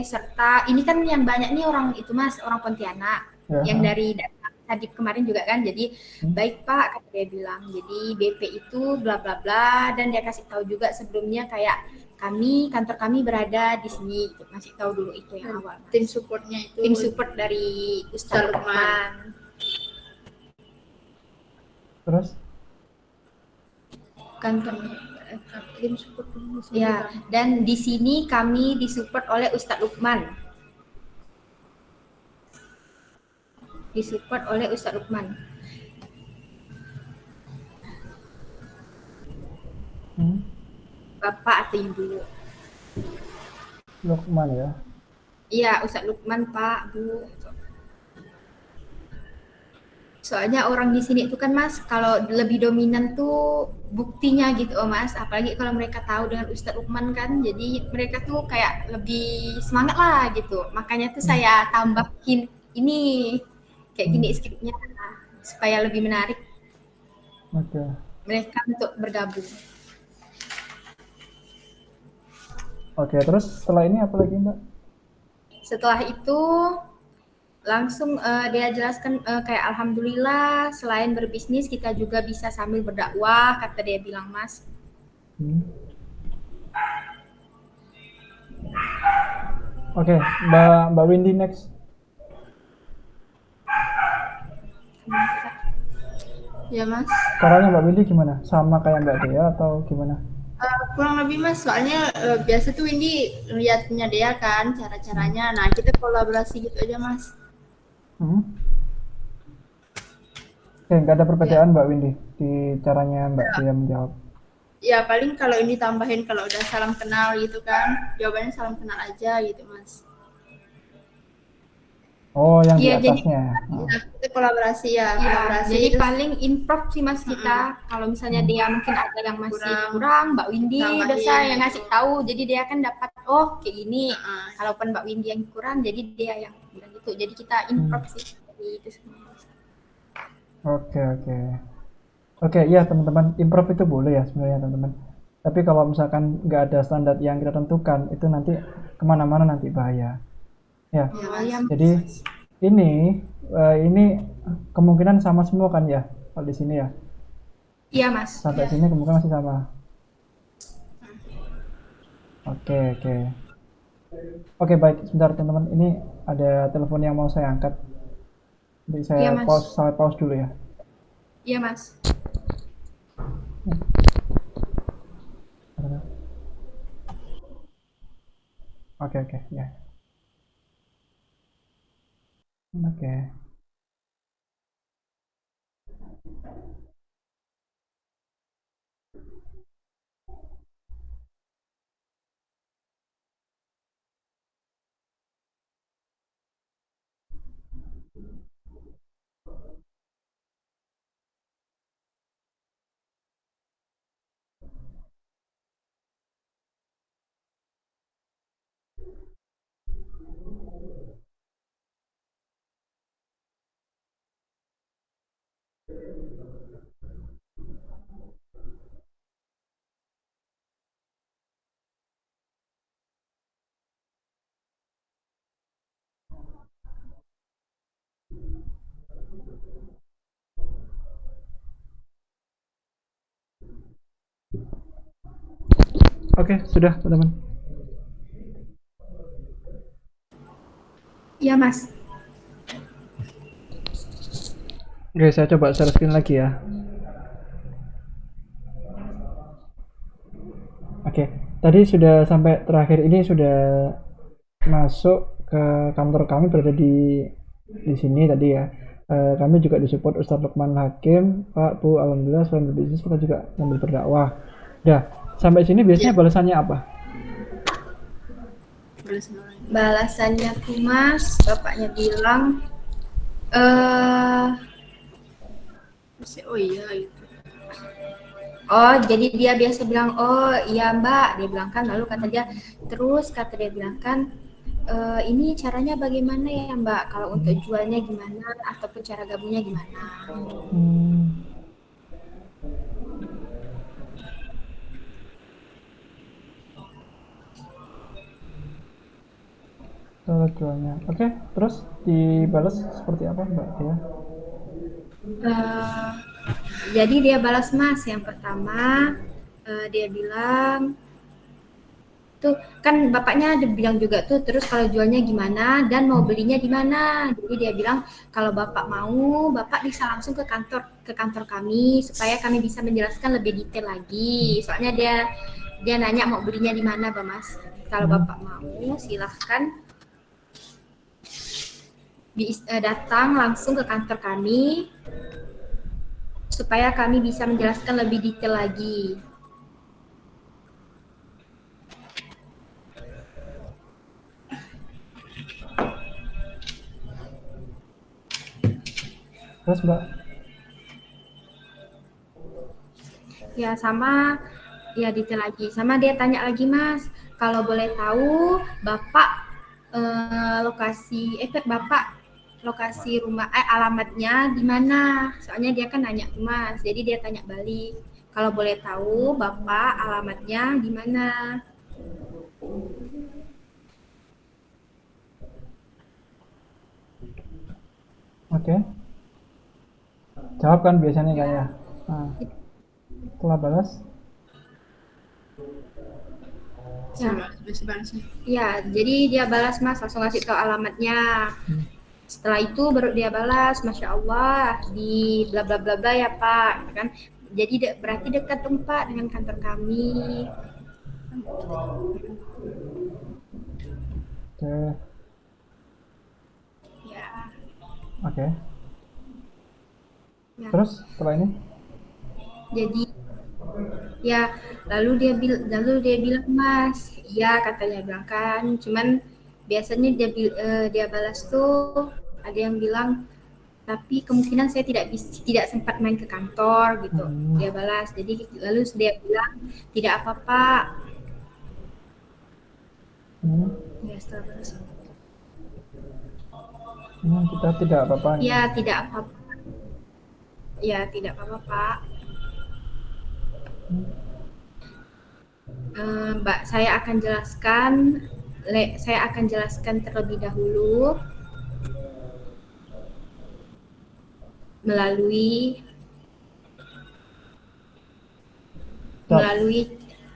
serta ini kan yang banyak nih orang itu Mas, orang Pontianak Ya. yang dari tadi kemarin juga kan. Jadi Hmm. baik Pak, kata dia bilang. Jadi BP itu bla bla bla dan dia kasih tahu juga sebelumnya kayak kantor kami berada di sini. Masih tahu dulu itu yang awal. Tim supportnya itu Tim support dari Ustadz Lukman. Terus? Kantornya tim support ya, dan di sini kami disupport oleh Ustadz Lukman. Disupport oleh Ustadz Lukman. Hmm. bapak atau ibu. Lukman ya. Iya, Ustadz Lukman, Pak, Bu. Soalnya orang di sini itu kan Mas, kalau lebih dominan tuh buktinya gitu oh Mas. Apalagi kalau mereka tahu dengan Ustadz Lukman kan, jadi mereka tuh kayak lebih semangat lah gitu. Makanya tuh saya tambahin ini kayak gini skripnya supaya lebih menarik Oke. mereka untuk bergabung. Oke, terus setelah ini apa lagi Mbak? Setelah itu langsung dia jelaskan kayak alhamdulillah selain berbisnis kita juga bisa sambil berdakwah kata dia bilang Mas. Oke, Mbak Windy next. Ya Mas. Caranya Mbak Windy gimana? Sama kayak Mbak Dea atau gimana? Kurang lebih Mas, soalnya biasa tuh Windy lihatnya dia kan cara-caranya. Nah kita kolaborasi gitu aja Mas. Oke, nggak ada perbedaan Mbak Windy di caranya Mbak Dea menjawab. Ya paling kalau ini tambahin kalau udah salam kenal gitu kan, jawabannya salam kenal aja gitu Mas. Oh, yang di Iya, jadi atasnya. Nah, kita kolaborasi ya, ya, kolaborasi. jadi terus paling improv sih Mas kita. Kalau misalnya dia mungkin ada yang masih kurang, Mbak Windy Tambahin udah saya yang ngasih gitu. tahu. Jadi dia kan dapat oh kayak gini. Kalaupun Mbak Windy yang kurang, jadi dia yang bilang gitu. Jadi kita improv sih. Jadi itu semua. Oke, oke. Oke, iya teman-teman, improv itu boleh ya sebenarnya teman-teman. Tapi kalau misalkan nggak ada standar yang kita tentukan, itu nanti kemana-mana nanti bahaya. Ya, Ya, jadi ini kemungkinan sama semua kan ya, kalau di sini ya. iya Mas. Sampai sini kemungkinan masih sama. Oke, oke. Oke, baik, sebentar teman-teman. Ini ada telepon yang mau saya angkat. Jadi Iya, saya Mas. pause dulu ya. Iya Mas. Oke, oke, ya. Oke. Oke, sudah teman-teman. Iya Mas. Oke, saya coba share screen lagi ya. Oke, tadi sudah sampai terakhir ini sudah masuk ke kantor kami berada di sini tadi ya. Kami juga disupport Ustadz Lukman Hakim, Pak, Bu, alhamdulillah selain berbisnis kita juga sambil berdakwah. Dah, sampai sini biasanya balasannya apa? Balasannya tuh Mas, bapaknya bilang oh iya gitu. oh jadi dia biasa bilang oh iya Mbak, dia bilang kan lalu kata dia bilang kan ini caranya bagaimana ya Mbak, kalau untuk jualnya gimana ataupun cara gabungnya gimana. Cara jualnya. Oke, terus dibalas seperti apa Mbak Dea? Jadi dia balas Mas, yang pertama dia bilang tuh kan bapaknya bilang juga tuh terus kalau jualnya gimana dan mau belinya di mana. Jadi dia bilang kalau bapak mau bapak bisa langsung ke kantor kami supaya kami bisa menjelaskan lebih detail lagi. Soalnya dia nanya mau belinya di mana Pak Mas. Kalau bapak mau silahkan datang langsung ke kantor kami supaya kami bisa menjelaskan lebih detail lagi. Terus Mbak? Ya sama, ya detail lagi. Sama dia tanya lagi Mas, kalau boleh tahu Bapak lokasi rumah alamatnya di mana? Soalnya dia kan nanya ke Mas, jadi dia tanya balik. Kalau boleh tahu Bapak alamatnya di mana? Oke. Jawab kan biasanya kayak. Nah, setelah balas. Ya, jadi dia balas Mas, langsung ngasih tahu alamatnya. Setelah itu baru dia balas, Masya Allah, di bla bla bla bla ya Pak, kan? Jadi berarti dekat dong Pak dengan kantor kami. Oke. Ya. Oke. Ya. Terus setelah ini? Jadi ya lalu dia bilang Mas, iya katanya bilang kan, cuman biasanya dia balas tuh ada yang bilang tapi kemungkinan saya tidak sempat main ke kantor gitu. Dia balas. Jadi lalu dia bilang tidak apa-apa. Ya setelah balas. Kita tidak apa-apa. Ya tidak apa-apa. Ya tidak apa-apa Pak. Mbak, saya akan jelaskan terlebih dahulu melalui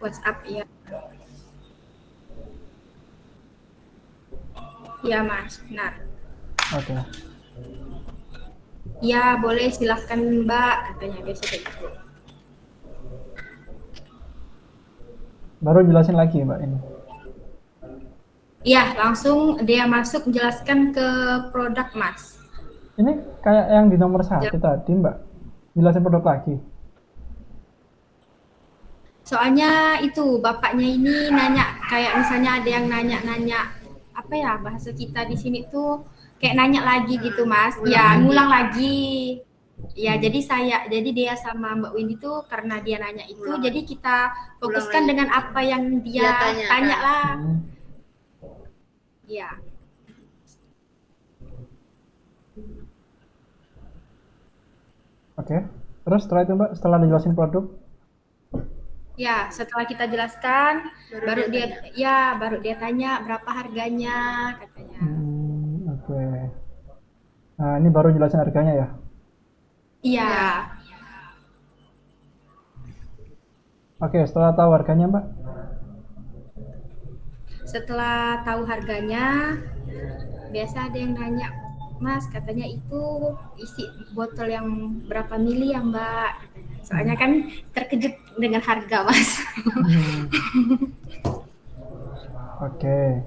WhatsApp ya. Ya Mas, benar. Oke. Ya boleh silahkan Mbak, katanya biasa kayak gitu. Baru jelasin lagi Mbak ini. Iya, langsung dia masuk menjelaskan ke produk Mas. Ini kayak yang di nomor 1 tadi Mbak, jelasin produk lagi. Soalnya itu bapaknya ini nanya, kayak misalnya ada yang nanya apa ya bahasa kita di sini tuh kayak nanya lagi gitu Mas. Ya, ngulang lagi. Ya, jadi dia sama Mbak Windy tuh karena dia nanya itu, jadi kita fokuskan dengan apa yang dia tanya lah. Ya. Oke. Terus setelah itu Mbak, setelah dijelasin produk? Ya, setelah kita jelaskan, baru dia tanya berapa harganya katanya. Oke. Nah, ini baru jelasin harganya ya? Iya. Oke, setelah tahu harganya Mbak? Setelah tahu harganya, biasa ada yang nanya, Mas, katanya itu isi botol yang berapa mili ya Mbak? Soalnya kan terkejut dengan harga Mas. Oke.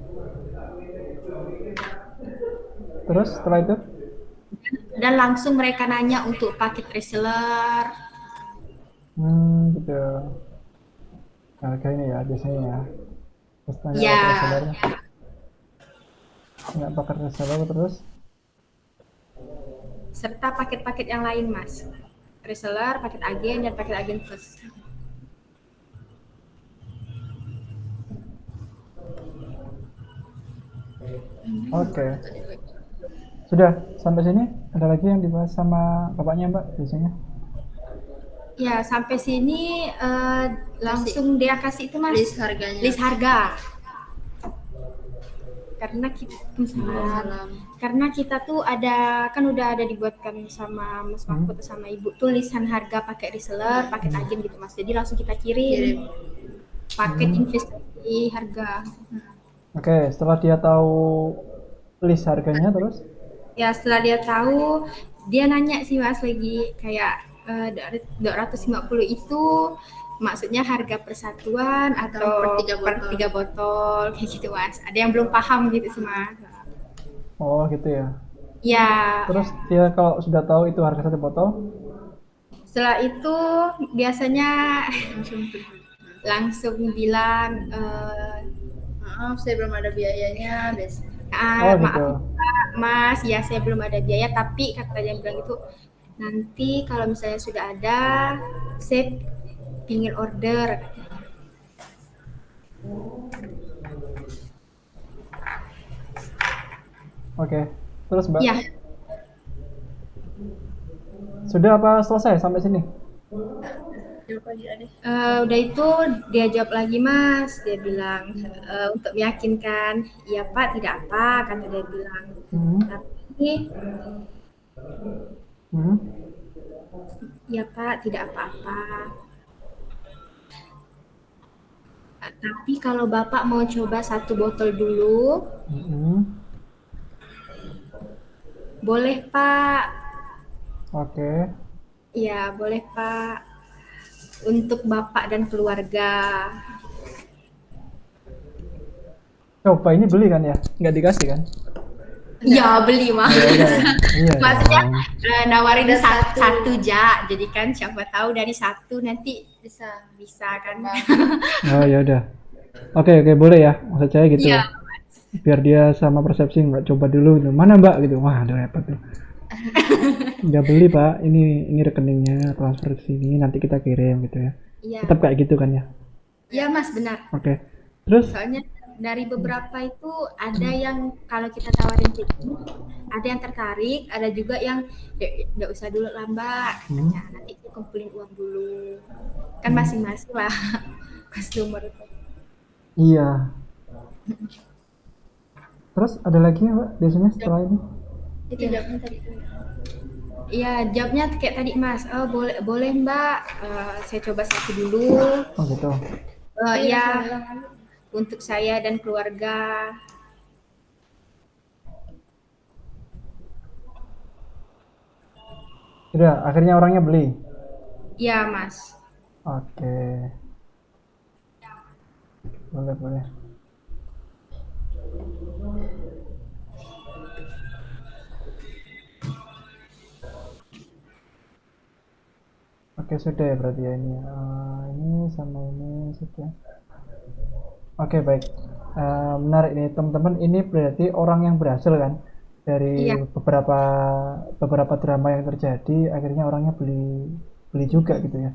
Terus setelah itu? Dan langsung mereka nanya untuk paket reseller. Gitu. Harga ini ya biasanya ya. Terus tanya Ya. paket reseller. Nggak paket reseller terus? Serta paket-paket yang lain Mas. Reseller, paket agen, dan paket agen plus. Oke. Sudah sampai sini? Ada lagi yang dibahas sama bapaknya Mbak biasanya? Ya, sampai sini langsung dia kasih itu Mas. List harganya. List harga. Karena kita tuh udah ada dibuatkan sama Mas Mahfud sama Ibu tulisan harga paket reseller, paket agen gitu Mas. Jadi langsung kita kirim paket investasi harga. Oke, setelah dia tahu list harganya terus? Ya, setelah dia tahu, dia nanya sih Mas lagi kayak 250 itu maksudnya harga persatuan atau per 3 botol kayak gitu Mas. Ada yang belum paham gitu sih Mas. Oh gitu ya. Ya. Terus dia kalau sudah tahu itu harga 1 botol? Setelah itu biasanya langsung bilang maaf saya belum ada biayanya gitu. Maaf Mas, ya saya belum ada biaya, tapi kata dia bilang itu Nanti kalau misalnya sudah ada, saya pingin order. Oke. Terus Mbak, Ya, sudah apa selesai sampai sini? udah itu dia jawab lagi Mas, dia bilang untuk meyakinkan, iya Pak tidak apa, kata dia bilang. Hmm. Tapi Hmm. iya Pak tidak apa-apa. Tapi kalau Bapak mau coba 1 botol dulu, Hmm. boleh Pak. Oke. Iya boleh Pak. Untuk Bapak dan keluarga. Coba ini beli kan ya? Nggak dikasih kan? Iya beli Mas. Iya, iya, iya. Maksudnya dong. nawarin Ada satu ja, jadi kan siapa tahu dari satu nanti bisa kan. Oh ya udah. Oke oke boleh ya. Maksud saya gitu. Iya. Biar dia sama persepsi nggak coba dulu gitu. Mana Mbak gitu. Wah, udah repot tuh. Udah beli Pak. Ini rekeningnya transfer ke sini nanti kita kirim gitu ya. Iya. Tetap kayak gitu kan ya. Iya Mas benar. Oke. Terus Soalnya dari beberapa itu ada yang kalau kita tawarin teknik, ada yang tertarik, ada juga yang nggak usah dulu lah Mbak, katanya. Nanti kita kumpulin uang dulu. Kan masing-masing lah customer itu. iya. Terus ada lagi ya Mbak biasanya setelah ini? Itu jawabnya tadi tuh. Iya, jawabnya kayak tadi Mas. Oh, boleh boleh Mbak. Saya coba satu dulu. Oh gitu. Iya, untuk saya dan keluarga. Sudah, akhirnya orangnya beli. Iya, Mas. Oke. Boleh boleh. Oke sudah ya berarti ya ini. Ini sama ini sudah. Oke baik. Menarik nih teman-teman. Ini berarti orang yang berhasil kan dari Iya, beberapa drama yang terjadi. Akhirnya orangnya beli beli juga gitu ya.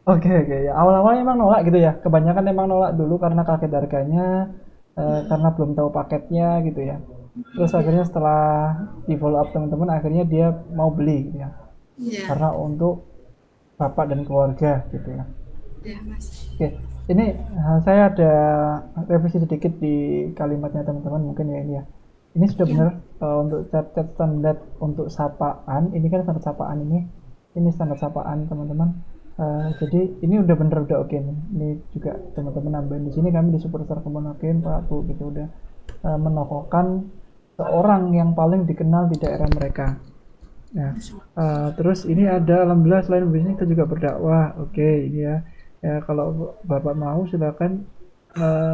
Oke oke ya awal-awalnya emang nolak gitu ya. Kebanyakan emang nolak dulu karena kaget harganya, karena belum tahu paketnya gitu ya. Terus akhirnya setelah di follow up teman-teman akhirnya dia mau beli gitu ya. Iya. Karena untuk bapak dan keluarga gitu ya. iya, Mas. Oke, ini saya ada revisi sedikit di kalimatnya teman-teman mungkin ya ini ya. Ini sudah Iya. benar untuk chat standar untuk sapaan. Ini kan standar sapaan ini. Ini standar sapaan teman-teman. Jadi ini udah bener udah oke nih. Ini juga teman-teman nambahin di sini kami di Superstar Kemenaken Pak Bu gitu udah menokohkan seorang yang paling dikenal di daerah mereka. Ya. Terus ini ada alhamdulillah selain bisnis kita juga berdakwah. Oke, ini ya. Ya kalau Bapak mau silakan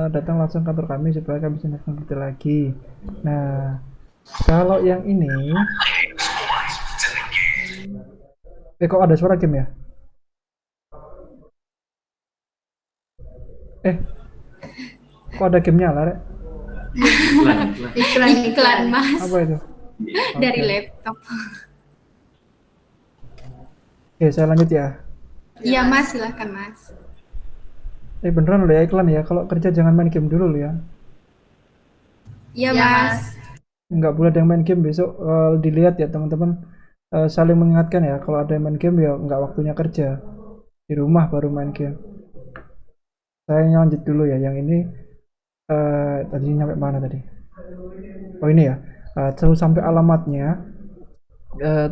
datang langsung kantor kami supaya kami bisa informasikan kita lagi. Nah, kalau yang ini kok ada suara game ya? Eh, kok ada gamenya lah, Rek? Iklan, Mas. Apa itu? Dari Oke. laptop. Oke, saya lanjut ya. Iya, Mas. Silakan, Mas. Beneran loh ya iklan ya. Kalau kerja jangan main game dulu loh ya. Iya, Iya, Mas. Mas. Nggak boleh ada yang main game besok dilihat ya teman-teman. Saling mengingatkan ya. Kalau ada yang main game ya nggak waktunya kerja. Di rumah baru main game. Saya lanjut dulu ya. Yang ini tadi nyampe mana tadi? Oh ini ya. Terus sampai alamatnya.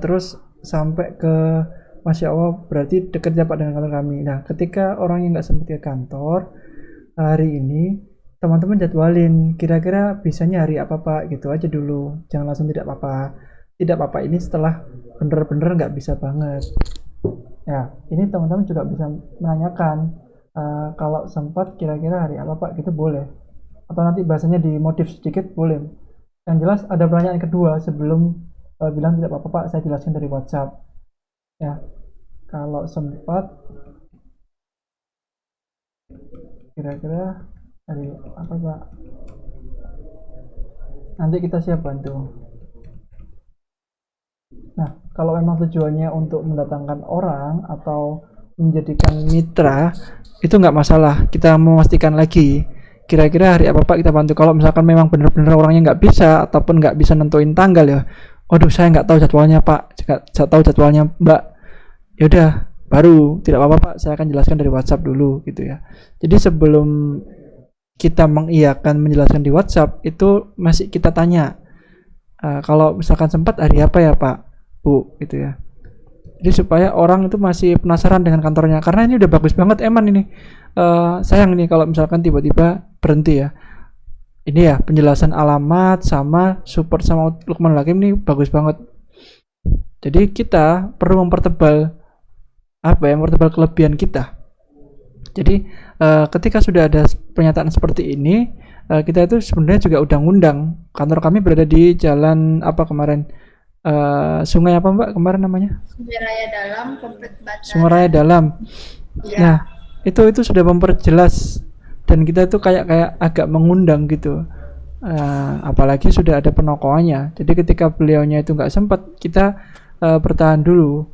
Terus sampai ke Masya Allah berarti dekat ya Pak dengan kantor kami. Nah ketika orang yang nggak sempat ke kantor hari ini teman-teman jadwalin kira-kira bisanya hari apa Pak gitu aja dulu. Jangan langsung tidak apa-apa. Tidak apa-apa ini setelah bener-bener nggak bisa banget. Ya ini teman-teman juga bisa menanyakan kalau sempat kira-kira hari apa Pak gitu boleh. Atau nanti bahasanya dimodif sedikit boleh. Yang jelas ada pertanyaan kedua sebelum bilang tidak apa-apa Pak, saya jelaskan dari WhatsApp. Ya, kalau sempat kira-kira hari apa Pak? Nanti kita siap bantu. Nah, kalau memang tujuannya untuk mendatangkan orang atau menjadikan mitra, itu nggak masalah. Kita memastikan lagi kira-kira hari apa Pak kita bantu. Kalau misalkan memang benar-benar orangnya nggak bisa ataupun nggak bisa nentuin tanggal ya, waduh saya nggak tahu jadwalnya Pak, saya tahu jadwalnya Mbak. Ya udah, baru tidak apa-apa Pak, saya akan jelaskan dari WhatsApp dulu gitu ya. Jadi sebelum kita mengiyakan menjelaskan di WhatsApp itu masih kita tanya, kalau misalkan sempat hari apa ya Pak, Bu gitu ya. Jadi supaya orang itu masih penasaran dengan kantornya, karena ini udah bagus banget Eman ini. Sayang nih kalau misalkan tiba-tiba berhenti ya. Ini ya penjelasan alamat sama support sama Lukman Hakim nih bagus banget. Jadi kita perlu mempertebal apa ya, mempertebal kelebihan kita. Jadi ketika sudah ada pernyataan seperti ini, kita itu sebenarnya juga udah ngundang. Kantor kami berada di jalan apa kemarin, sungai apa Mbak kemarin namanya? Sungai Raya Dalam, Komplek Sungai Batara. Raya Dalam. Iya. Nah, itu sudah memperjelas dan kita itu kayak agak mengundang gitu. Apalagi sudah ada penokohannya. Jadi ketika beliaunya itu nggak sempat, kita bertahan dulu.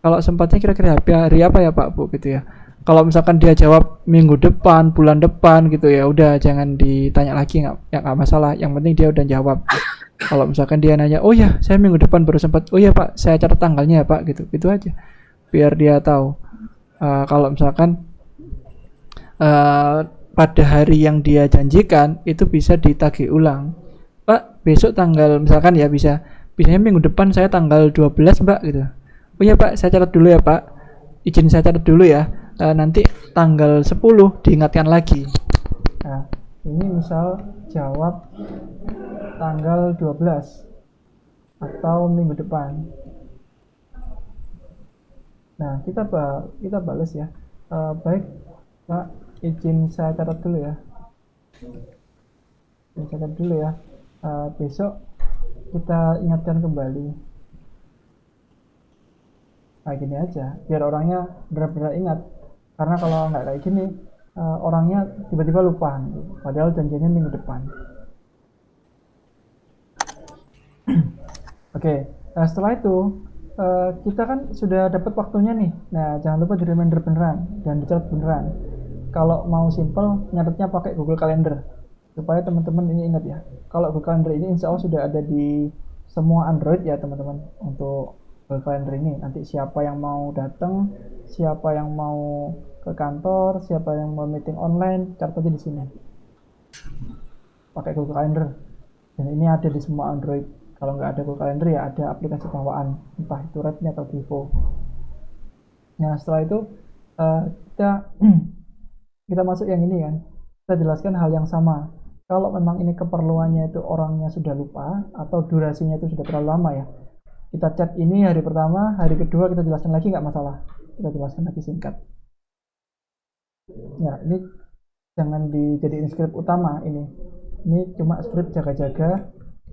Kalau sempatnya kira-kira hari apa ya Pak Bu gitu ya. Kalau misalkan dia jawab minggu depan, bulan depan gitu ya, udah jangan ditanya lagi, nggak masalah. Yang penting dia udah jawab. Kalau misalkan dia nanya, oh ya saya minggu depan baru sempat, oh ya Pak saya catat tanggalnya ya Pak gitu, itu aja. Biar dia tahu. Kalau misalkan pada hari yang dia janjikan itu bisa ditagih ulang. Pak besok tanggal misalkan ya bisanya minggu depan saya tanggal 12 Mbak gitu. Oh ya Pak saya catat dulu ya Pak, izin saya catat dulu ya. Nanti tanggal 10 diingatkan lagi. Nah, ini misal jawab tanggal 12 atau minggu depan. Nah, kita balas ya. Baik, Pak, izin saya catat dulu ya. Besok kita ingatkan kembali. Nah, gini aja, biar orangnya benar-benar ingat. Karena kalau nggak kayak gini, orangnya tiba-tiba lupa, padahal janjinya minggu depan. Oke, nah setelah itu kita kan sudah dapat waktunya nih. Nah, jangan lupa di reminder beneran dan dicatat beneran. Kalau mau simple, nyatetnya pakai Google Calendar supaya teman-teman ini ingat ya. Kalau Google Calendar ini insya Allah sudah ada di semua Android ya teman-teman. Untuk Google Calendar ini nanti siapa yang mau datang, siapa yang mau ke kantor, siapa yang mau meeting online, catat aja di sini. Pakai Google Calendar. Dan ini ada di semua Android. Kalau nggak ada Google Calendar ya ada aplikasi bawaan, entah itu Redmi atau Vivo. Nah setelah itu kita masuk yang ini kan, kita jelaskan hal yang sama. Kalau memang ini keperluannya itu orangnya sudah lupa atau durasinya itu sudah terlalu lama ya, kita chat ini hari pertama, hari kedua kita jelaskan lagi nggak masalah, kita jelaskan lagi singkat. Ya ini jangan dijadiin skrip utama ini cuma skrip jaga-jaga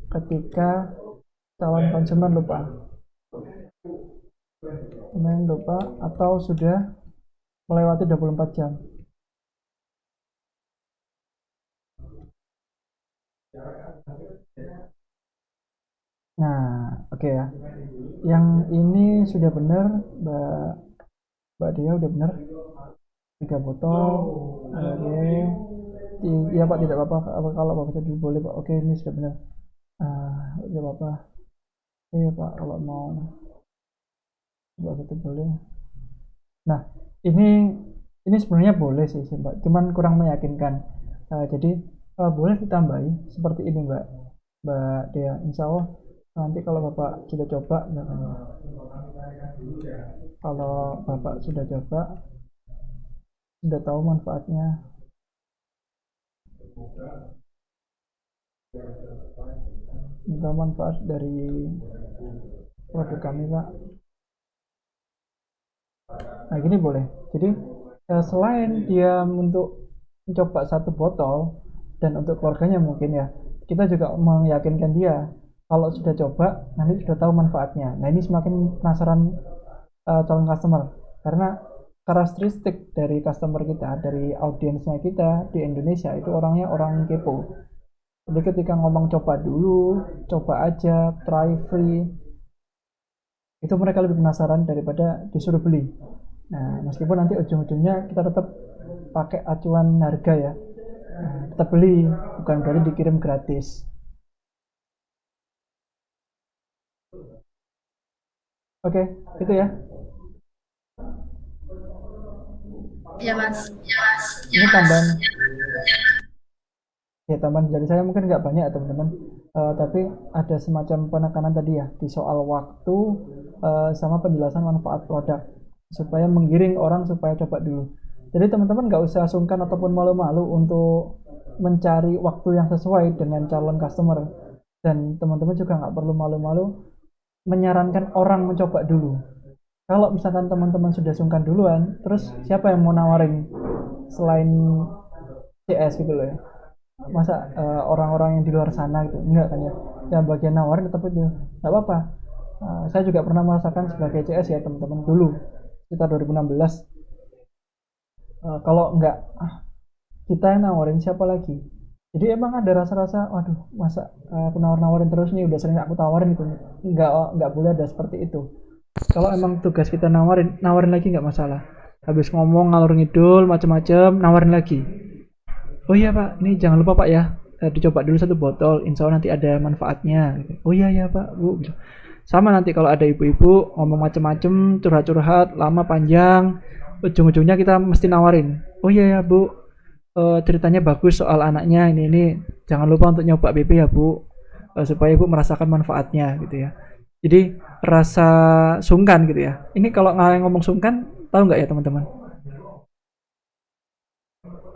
ketika calon konsumen lupa atau sudah melewati 24 jam. Nah, oke ya. Yang ini sudah benar, Mbak Dia udah benar. 3 botol. Oke. Iya Pak, tidak apa-apa. Kalau Bapak tadi boleh Pak. Oke, ini sudah benar. Tidak apa-apa. Iya Pak, kalau mau Mbak satu boleh. Nah, ini sebenarnya boleh sih Mbak, cuman kurang meyakinkan. Jadi boleh ditambahi seperti ini Mbak Dea. Insya Allah nanti kalau Bapak sudah coba, sudah tahu manfaatnya. Minta manfaat dari produk kami Pak. Nah gini boleh. Jadi selain dia untuk mencoba satu botol dan untuk keluarganya mungkin ya, kita juga meyakinkan dia kalau sudah coba nanti sudah tahu manfaatnya. Nah ini semakin penasaran calon customer, karena karakteristik dari customer kita, dari audiensnya kita di Indonesia itu orangnya orang kepo. Jadi ketika ngomong coba dulu, coba aja, try free, Itu mereka lebih penasaran daripada disuruh beli. Nah, meskipun nanti ujung-ujungnya kita tetap pakai acuan harga ya. Nah, tetap beli, bukan berarti dikirim gratis. Oke, itu ya. Ya Mas. Ini tambahan. Ya, tambahan dari saya mungkin nggak banyak ya teman-teman. Tapi ada semacam penekanan tadi ya di soal waktu sama penjelasan manfaat produk supaya menggiring orang supaya coba dulu. Jadi teman-teman nggak usah sungkan ataupun malu-malu untuk mencari waktu yang sesuai dengan calon customer, dan teman-teman juga nggak perlu malu-malu menyarankan orang mencoba dulu. Kalau misalkan teman-teman sudah sungkan duluan, terus siapa yang mau nawarin selain CS gitu loh ya? Masa orang-orang yang di luar sana gitu? Enggak kan ya? Yang bagian nawarin tetap itu. Nggak apa-apa. Saya juga pernah merasakan sebagai CS ya teman-teman dulu, sekitar 2016. Kalau nggak kita yang nawarin siapa lagi? Jadi emang ada rasa-rasa, waduh, masa aku nawar-nawarin terus nih, udah sering aku tawarin gitu. Nggak boleh ada seperti itu. Kalau emang tugas kita nawarin lagi nggak masalah. Habis ngomong ngalur ngidul macam-macam, nawarin lagi. Oh iya Pak, ini jangan lupa Pak ya, dicoba dulu satu botol, insya Allah nanti ada manfaatnya. Oh iya ya Pak, Bu. Sama nanti kalau ada ibu-ibu ngomong macam-macam, curhat-curhat, lama panjang, ujung-ujungnya kita mesti nawarin. Oh iya ya Bu, ceritanya bagus soal anaknya ini, jangan lupa untuk nyoba BP ya Bu, supaya Ibu merasakan manfaatnya gitu ya. Jadi rasa sungkan gitu ya. Ini kalau ngomong sungkan, tahu nggak ya teman-teman?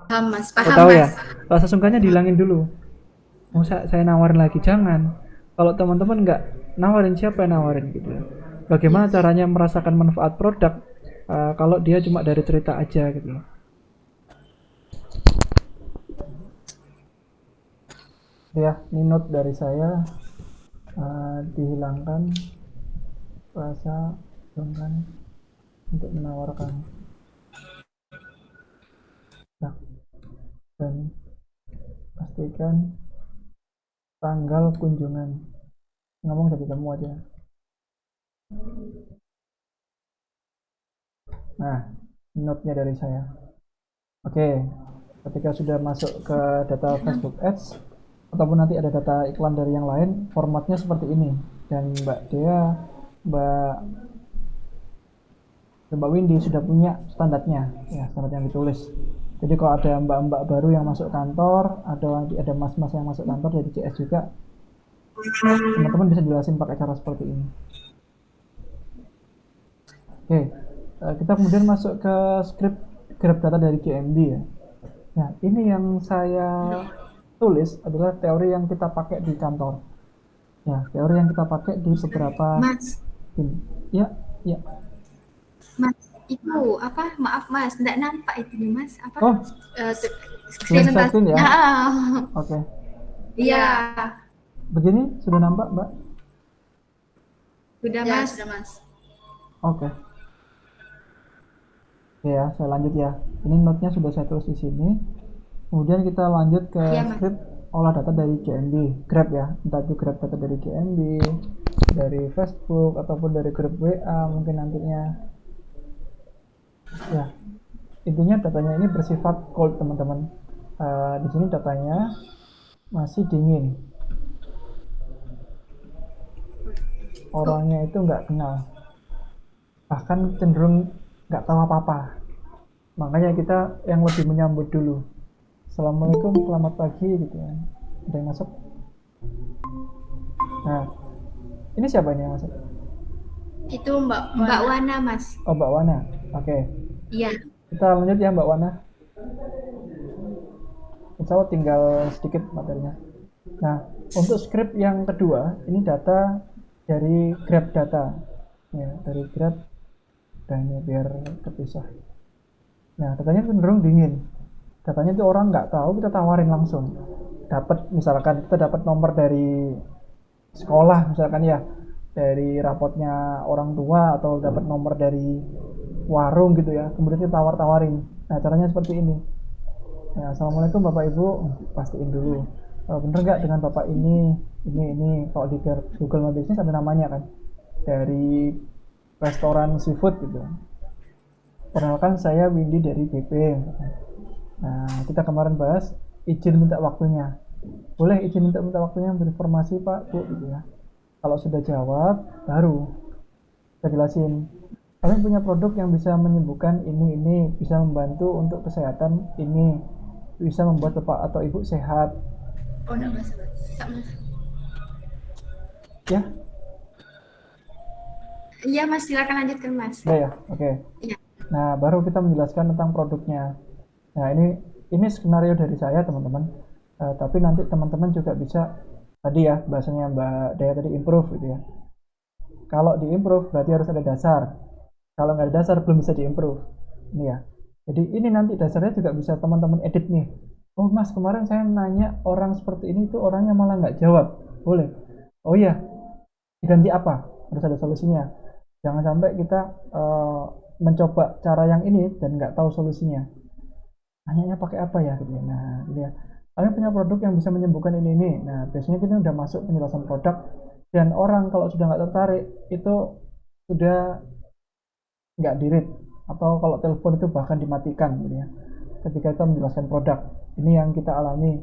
Paham Mas, Oh, paham tahu Mas. ya. Rasa sungkannya dihilangin dulu. Mau saya nawarin lagi, jangan. Kalau teman-teman nggak nawarin, siapa yang nawarin gitu ya. Bagaimana caranya merasakan manfaat produk kalau dia cuma dari cerita aja gitu loh. Ya, ini note dari saya, dihilangkan rasa sungkan untuk menawarkan dan pastikan tanggal kunjungan. Ngomong jadi kamu aja. Nah, note-nya dari saya. Oke, ketika sudah masuk ke data Facebook Ads ataupun nanti ada data iklan dari yang lain, formatnya seperti ini. Dan Mbak Dea, Mbak Windy sudah punya standarnya, ya standar yang ditulis. Jadi kalau ada mbak-mbak baru yang masuk kantor, ada mas-mas yang masuk kantor jadi CS juga, teman-teman bisa jelasin pakai cara seperti ini. Oke, kita kemudian masuk ke script grab data dari GMB ya. Nah, ini yang saya tulis adalah teori yang kita pakai di kantor. Ya, teori yang kita pakai di beberapa Mas, tim. Ya. Mas, itu apa? Maaf Mas, nggak nampak itu nih Mas. Apa? Oh, belum setting ya? Oke. Iya. Begini sudah nampak, Mbak? Sudah Ya, Mas. sudah Mas. Oke. Ya, saya lanjut ya. Ini note-nya sudah saya tulis di sini. Kemudian kita lanjut ke Iya, Mas. script olah data dari GMB, Grab ya. Entah itu Grab data dari GMB, dari Facebook ataupun dari grup WA mungkin nantinya. Ya, intinya datanya ini bersifat cold teman-teman. Di sini datanya masih dingin. Orangnya itu nggak kenal, bahkan cenderung nggak tahu apa-apa. Makanya kita yang lebih menyambut dulu. Assalamualaikum, selamat pagi gitu ya. Ada yang masuk? Nah, ini siapa ini yang masuk? Itu Mbak Wana, Mas. Oh, Mbak Wana. Oke. Iya. Kita lanjut ya Mbak Wana. Insya Allah tinggal sedikit materinya. Nah, untuk script yang kedua, ini data dari Grab data. Ya, dari Grab. Dan ini biar terpisah. Nah, datanya cenderung dingin. Datanya itu orang nggak tahu, kita tawarin langsung. Dapat misalkan kita dapat nomor dari sekolah misalkan ya, dari rapotnya orang tua atau dapat nomor dari warung gitu ya, kemudian kita tawar-tawarin. Nah, caranya seperti ini. Nah, Assalamualaikum Bapak Ibu, pastiin dulu. Bener nggak dengan Bapak ini. Kalau di Google My Business ada namanya kan, dari restoran seafood gitu. Perkenalkan saya Windy dari BP. Nah, kita kemarin bahas izin minta waktunya. Boleh izin minta waktunya berinformasi Pak, Bu gitu ya. Kalau sudah jawab, baru kita jelasin. Kalian punya produk yang bisa menyembuhkan ini, bisa membantu untuk kesehatan ini, bisa membuat Bapak atau Ibu sehat. Oh, enggak mas. Tak, mas. Ya, Iya mas, silakan lanjutkan mas. udah ya, oke. Iya. Nah, baru kita menjelaskan tentang produknya. Nah, ini skenario dari saya teman-teman. Tapi nanti teman-teman juga bisa tadi ya bahasanya Mbak Daya tadi improve gitu ya. Kalau di improve berarti harus ada dasar. Kalau nggak ada dasar belum bisa di improve. Ini ya. Jadi ini nanti dasarnya juga bisa teman-teman edit nih. Oh mas, kemarin saya nanya orang seperti ini tuh orangnya malah nggak jawab. Boleh. Oh iya, diganti apa? Harus ada solusinya. Jangan sampai kita mencoba cara yang ini dan nggak tahu solusinya. Nanyanya pakai apa ya gitu. Nah, ini ya. Kalian punya produk yang bisa menyembuhkan ini. Nah, biasanya kita udah masuk penjelasan produk dan orang kalau sudah nggak tertarik itu sudah nggak di-read atau kalau telepon itu bahkan dimatikan gitu ya. Ketika kita menjelaskan produk, ini yang kita alami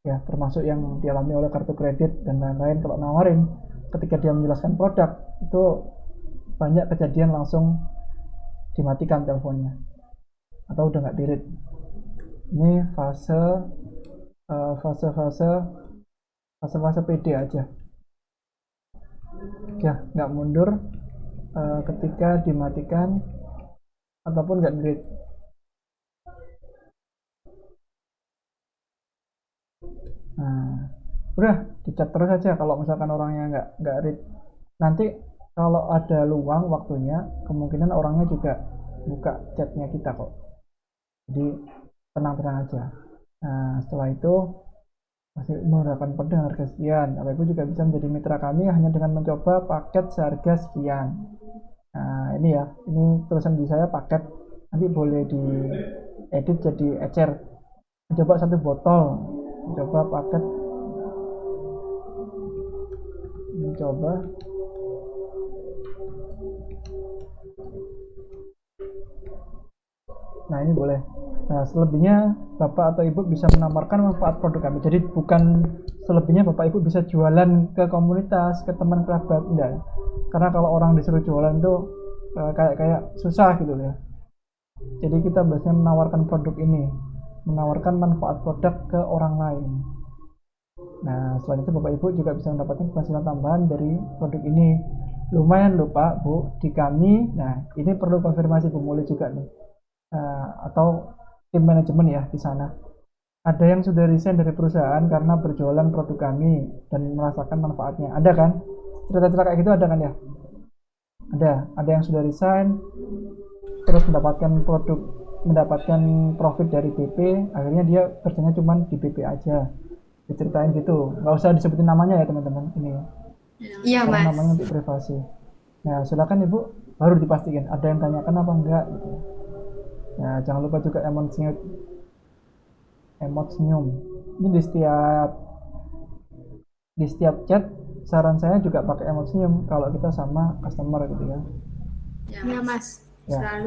ya, termasuk yang dialami oleh kartu kredit dan lain-lain. Kalau nawarin, ketika dia menjelaskan produk itu banyak kejadian langsung dimatikan teleponnya atau udah nggak di-read. Ini fase PD aja ya, nggak mundur ketika dimatikan ataupun nggak di-read. Nah, udah dicat terus aja kalau misalkan orangnya nggak read. Nanti kalau ada luang waktunya, kemungkinan orangnya juga buka chatnya kita kok. Jadi tenang-tenang aja. Nah, setelah itu masih menggunakan kode dengan harga sekian. Bapak Ibu juga bisa menjadi mitra kami hanya dengan mencoba paket seharga sekian. Nah, ini ya, ini tulisan di saya paket. Nanti boleh diedit jadi ecer. Coba 1 botol. Coba paket. Mencoba. Nah, ini boleh. Nah, selebihnya Bapak atau Ibu bisa menawarkan manfaat produk kami. Jadi bukan selebihnya Bapak Ibu bisa jualan ke komunitas, ke teman kerabat, enggak. Karena kalau orang disuruh jualan itu kayak susah gitu ya. Jadi kita biasanya menawarkan produk ini, menawarkan manfaat produk ke orang lain. Nah, selain itu Bapak Ibu juga bisa mendapatkan penghasilan tambahan dari produk ini. Lumayan loh Pak, Bu, di kami. Nah, ini perlu konfirmasi Bu Muli juga nih. Atau tim manajemen ya di sana. Ada yang sudah resign dari perusahaan karena berjualan produk kami dan merasakan manfaatnya. Ada kan? Cerita-cerita kayak gitu ada kan ya? Ada yang sudah resign terus mendapatkan profit dari BP, akhirnya dia kerjanya cuma di BP aja. Diceritain gitu. Nggak usah disebutin namanya ya teman-teman ini. Iya mas. Namanya untuk privasi. Nah, silakan Ibu baru dipastikan ada yang tanyakan apa enggak gitu. Nah, jangan lupa juga emot senyum. Ini di setiap chat saran saya juga pakai emot senyum kalau kita sama customer gitu ya. Iya mas. Ya.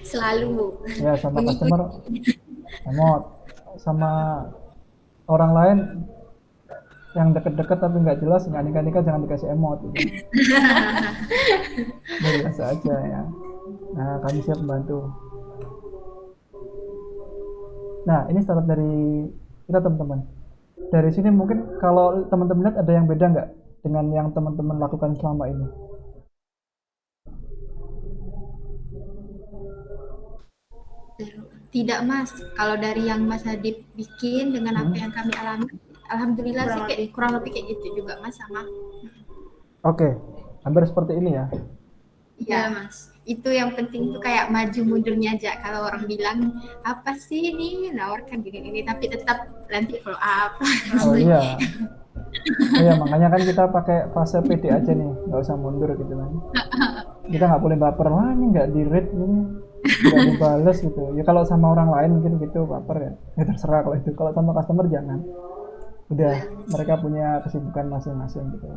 Selalu. Ya, sama customer emot, sama orang lain yang deket-deket tapi nggak jelas, nggak nikah-nikah jangan dikasih emot gitu. Biasa aja ya. Nah, kami siap membantu. Nah, ini start dari kita teman-teman. Dari sini mungkin kalau teman-teman lihat ada yang beda nggak dengan yang teman-teman lakukan selama ini? Tidak mas, kalau dari yang Mas Hadib bikin dengan apa yang kami alami, alhamdulillah kurang lebih kayak gitu juga mas sama. Oke, hampir seperti ini ya. Iya mas, itu yang penting tuh kayak maju mundurnya aja. Kalau orang bilang apa sih ini nawarkan gini tapi tetap nanti follow up. Oh iya. Iya, makanya kan kita pakai fase PD aja nih, nggak usah mundur gitu kan. Kita nggak boleh baper, wah ini nggak di-read ini, nggak dibales gitu. Ya kalau sama orang lain mungkin gitu baper ya. Ya terserah kalau itu. Kalau sama customer jangan. Udah, mereka punya kesibukan masing-masing gitu.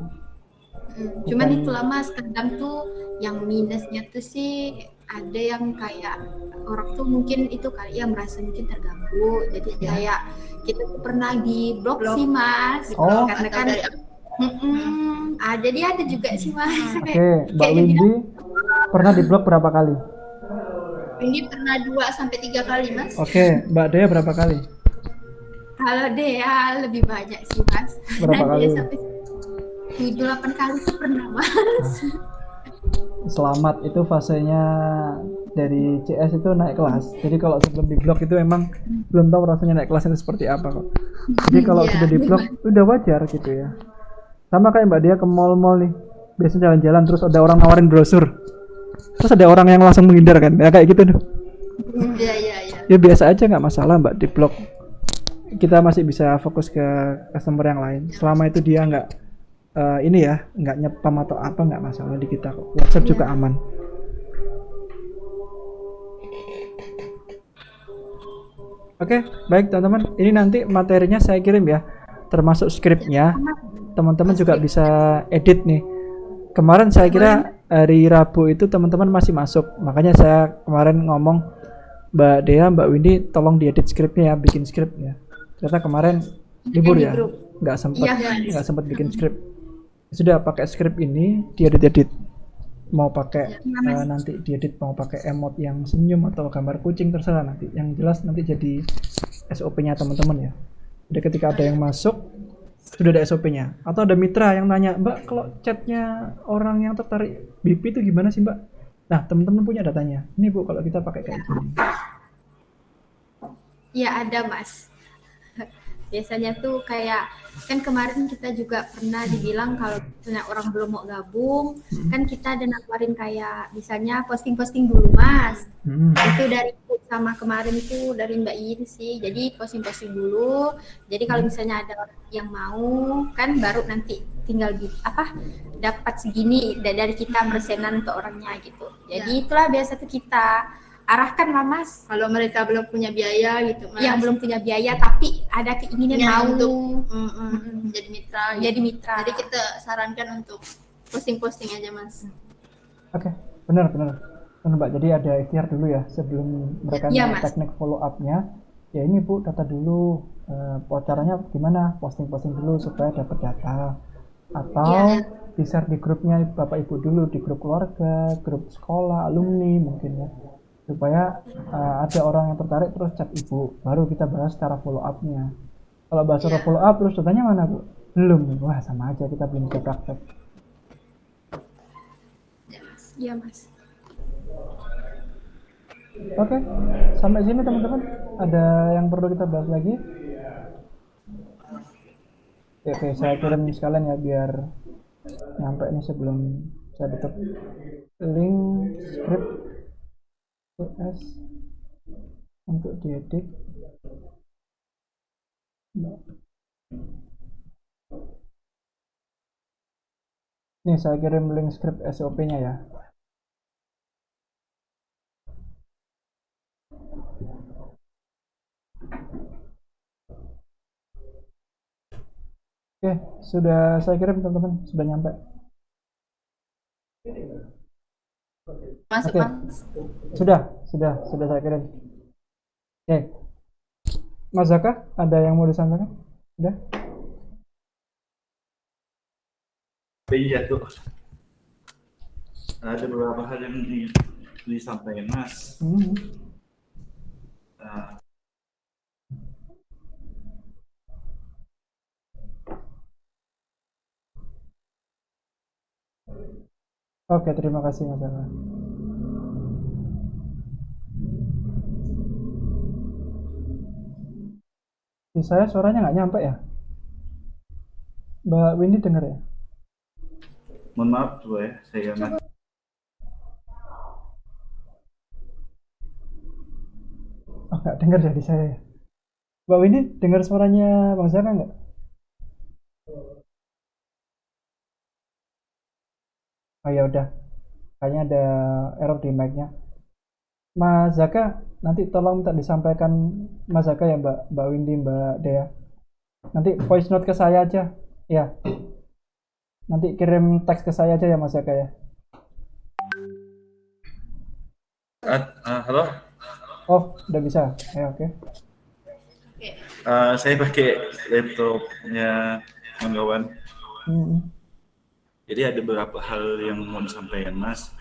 Cuman Bukan. itulah Mas, kadang tuh yang minusnya tuh sih ada yang kayak orang tuh mungkin itu kali ya merasa mungkin terganggu. Jadi Ya. kayak kita tuh pernah di blok Blok. sih Mas. Oh. Karena Atau kan dari jadi ada juga sih Mas. Oke, Mbak Kayaknya Windy bilang pernah di blok berapa kali? ini pernah 2 sampai 3 kali Mas. Oke, Mbak Dea berapa kali? kalau dia lebih banyak sih Mas. Berapa Karena dia kali? sampai 7-8 kali tuh pernah Mas. Selamat, itu fasenya dari CS itu naik kelas. Jadi kalau sebelum di blok itu emang belum tahu rasanya naik kelas itu seperti apa kok. Jadi kalau Iya. sudah di blok udah wajar gitu ya. Sama kayak Mbak Dia ke mall-mall nih. Biasanya jalan-jalan terus ada orang nawarin brosur. Terus ada orang yang langsung menghindar kan. Ya kayak gitu tuh. Iya, iya, iya. Ya biasa aja, nggak masalah Mbak di blok. Kita masih bisa fokus ke customer yang lain. Selama itu dia nggak ini ya, nggak nyepam atau apa, nggak masalah di kita kok. WhatsApp juga aman. Oke, baik teman-teman. Ini nanti materinya saya kirim ya, termasuk skripnya. Teman-teman juga bisa edit nih. Kemarin saya kira hari Rabu itu teman-teman masih masuk, makanya saya kemarin ngomong Mbak Dea, Mbak Windy, tolong diedit skripnya ya, bikin skrip ya. Ternyata kemarin libur ya, nggak sempat bikin skrip. Sudah pakai skrip ini diedit-edit. Mau pakai nanti diedit, mau pakai emot yang senyum atau gambar kucing terserah nanti. Yang jelas nanti jadi SOP-nya teman-teman ya. Jadi ketika ada yang masuk sudah ada SOP-nya. Atau ada mitra yang nanya, Mbak kalau chatnya orang yang tertarik BP itu gimana sih Mbak? Nah teman-teman punya datanya. Ini Bu kalau kita pakai kayak gini. Ya ada Mas. Biasanya tuh kayak kan kemarin kita juga pernah dibilang kalau misalnya orang belum mau gabung, kan kita ada nawarin kayak misalnya posting-posting dulu Mas. Itu dari sama kemarin itu dari Mbak Yin sih. Jadi posting-posting dulu. Jadi kalau misalnya ada orang yang mau kan baru nanti tinggal dapat segini dari kita persenan untuk orangnya gitu. Jadi itulah biasa tuh kita arahkan lah Mas. Kalau mereka belum punya biaya gitu Mas. Yang belum punya biaya tapi ada keinginan mau untuk jadi mitra. Jadi mitra. Jadi kita sarankan untuk posting-posting aja Mas. Oke, benar Mbak. Jadi ada ikhtiar dulu ya sebelum mereka teknik follow up-nya. Ya ini Bu, data dulu. Caranya gimana? Posting-posting dulu supaya dapat data. Atau di-share di grupnya Bapak Ibu dulu, di grup keluarga, grup sekolah, alumni mungkin ya. Supaya ada orang yang tertarik terus chat Ibu, baru kita bahas cara follow up-nya. Kalau bahas cara follow up terus datanya mana Bu? Belum. Wah sama aja, kita belum bisa praktek. Iya Mas. Oke, sampai sini teman-teman. Ada yang perlu kita bahas lagi? Oke, saya kirim sekalian ya biar nyampe ini sebelum saya tutup. Link script CS untuk diedit. Nih saya kirim link script SOP-nya ya. Oke, sudah saya kirim teman-teman, sudah nyampe. Masuk Mas. Sudah saya kirim. Oke. Mas Zaka, ada yang mau disampaikan? Sudah? Iya tuh. Ada beberapa hal yang disampaikan Mas. Oke, terima kasih Mas Zaka. Di saya suaranya nggak nyampe ya? Mbak Windy dengar ya? Mohon maaf Bu ya, saya nggak. Oh, nggak dengar ya di saya. Mbak Windy dengar suaranya Bang Zaka nggak? Oh ya udah, kayaknya ada error di mic-nya. Mas Zaka, nanti tolong minta disampaikan Mas Zaka ya Mbak Windy, Mbak Dea. Nanti voice note ke saya aja, ya. Nanti kirim teks ke saya aja ya Mas Aka ya. Halo, Oh, udah bisa. Ya, oke. saya pakai laptopnya kawan-kawan. Hmm. Jadi ada beberapa hal yang mau disampaikan Mas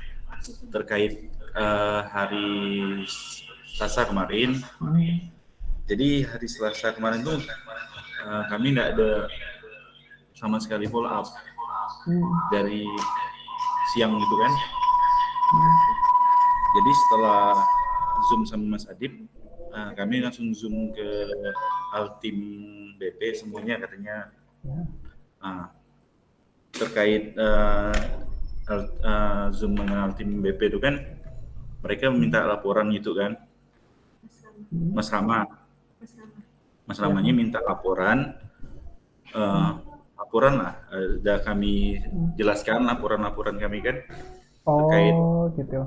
terkait hari Selasa kemarin. Jadi hari Selasa kemarin tuh kami nggak ada sama sekali follow up dari siang gitu kan. Jadi setelah Zoom sama Mas Adib, kami langsung Zoom ke Altim BP semuanya katanya terkait Zoom dengan Altim BP itu kan mereka meminta laporan gitu kan. Mas Ramanya minta laporan lah, udah kami jelaskan laporan kami kan terkait. Oh, gitu.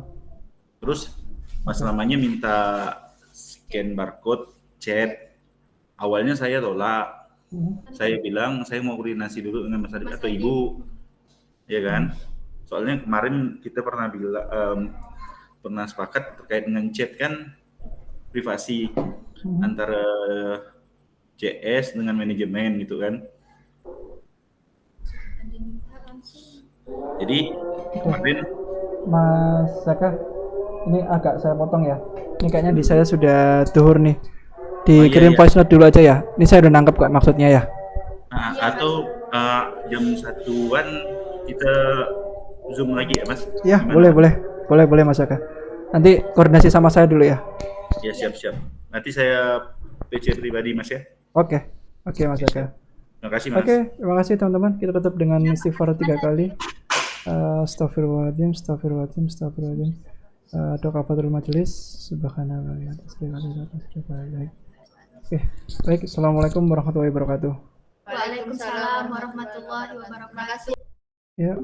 Terus Mas Ramanya minta scan barcode chat. Awalnya saya tolak. Saya bilang saya mau koordinasi dulu dengan Mas Adib atau Ibu, ya kan? Soalnya kemarin kita pernah sepakat terkait dengan chat kan privasi antara CS dengan manajemen gitu kan. Jadi kemarin Mas Saka, ini agak saya potong ya. Ini kayaknya di saya sudah duhur nih. Dikirim voice note dulu aja ya. Ini saya udah nangkep kok maksudnya ya. Atau jam 1-an kita Zoom lagi ya Mas? Ya, Gimana? boleh Mas Saka. Nanti koordinasi sama saya dulu ya. Ya siap. Nanti saya PC pribadi Mas ya. Oke Mas Saka. Terima kasih Mas. Oke, terima kasih teman-teman. Kita tutup dengan istighfar 3 kali. Astagfirullahaladzim. Doa kafatul majelis. Subhanallah. Oke, baik. Assalamualaikum warahmatullahi wabarakatuh. Waalaikumsalam warahmatullahi wabarakatuh. Ya.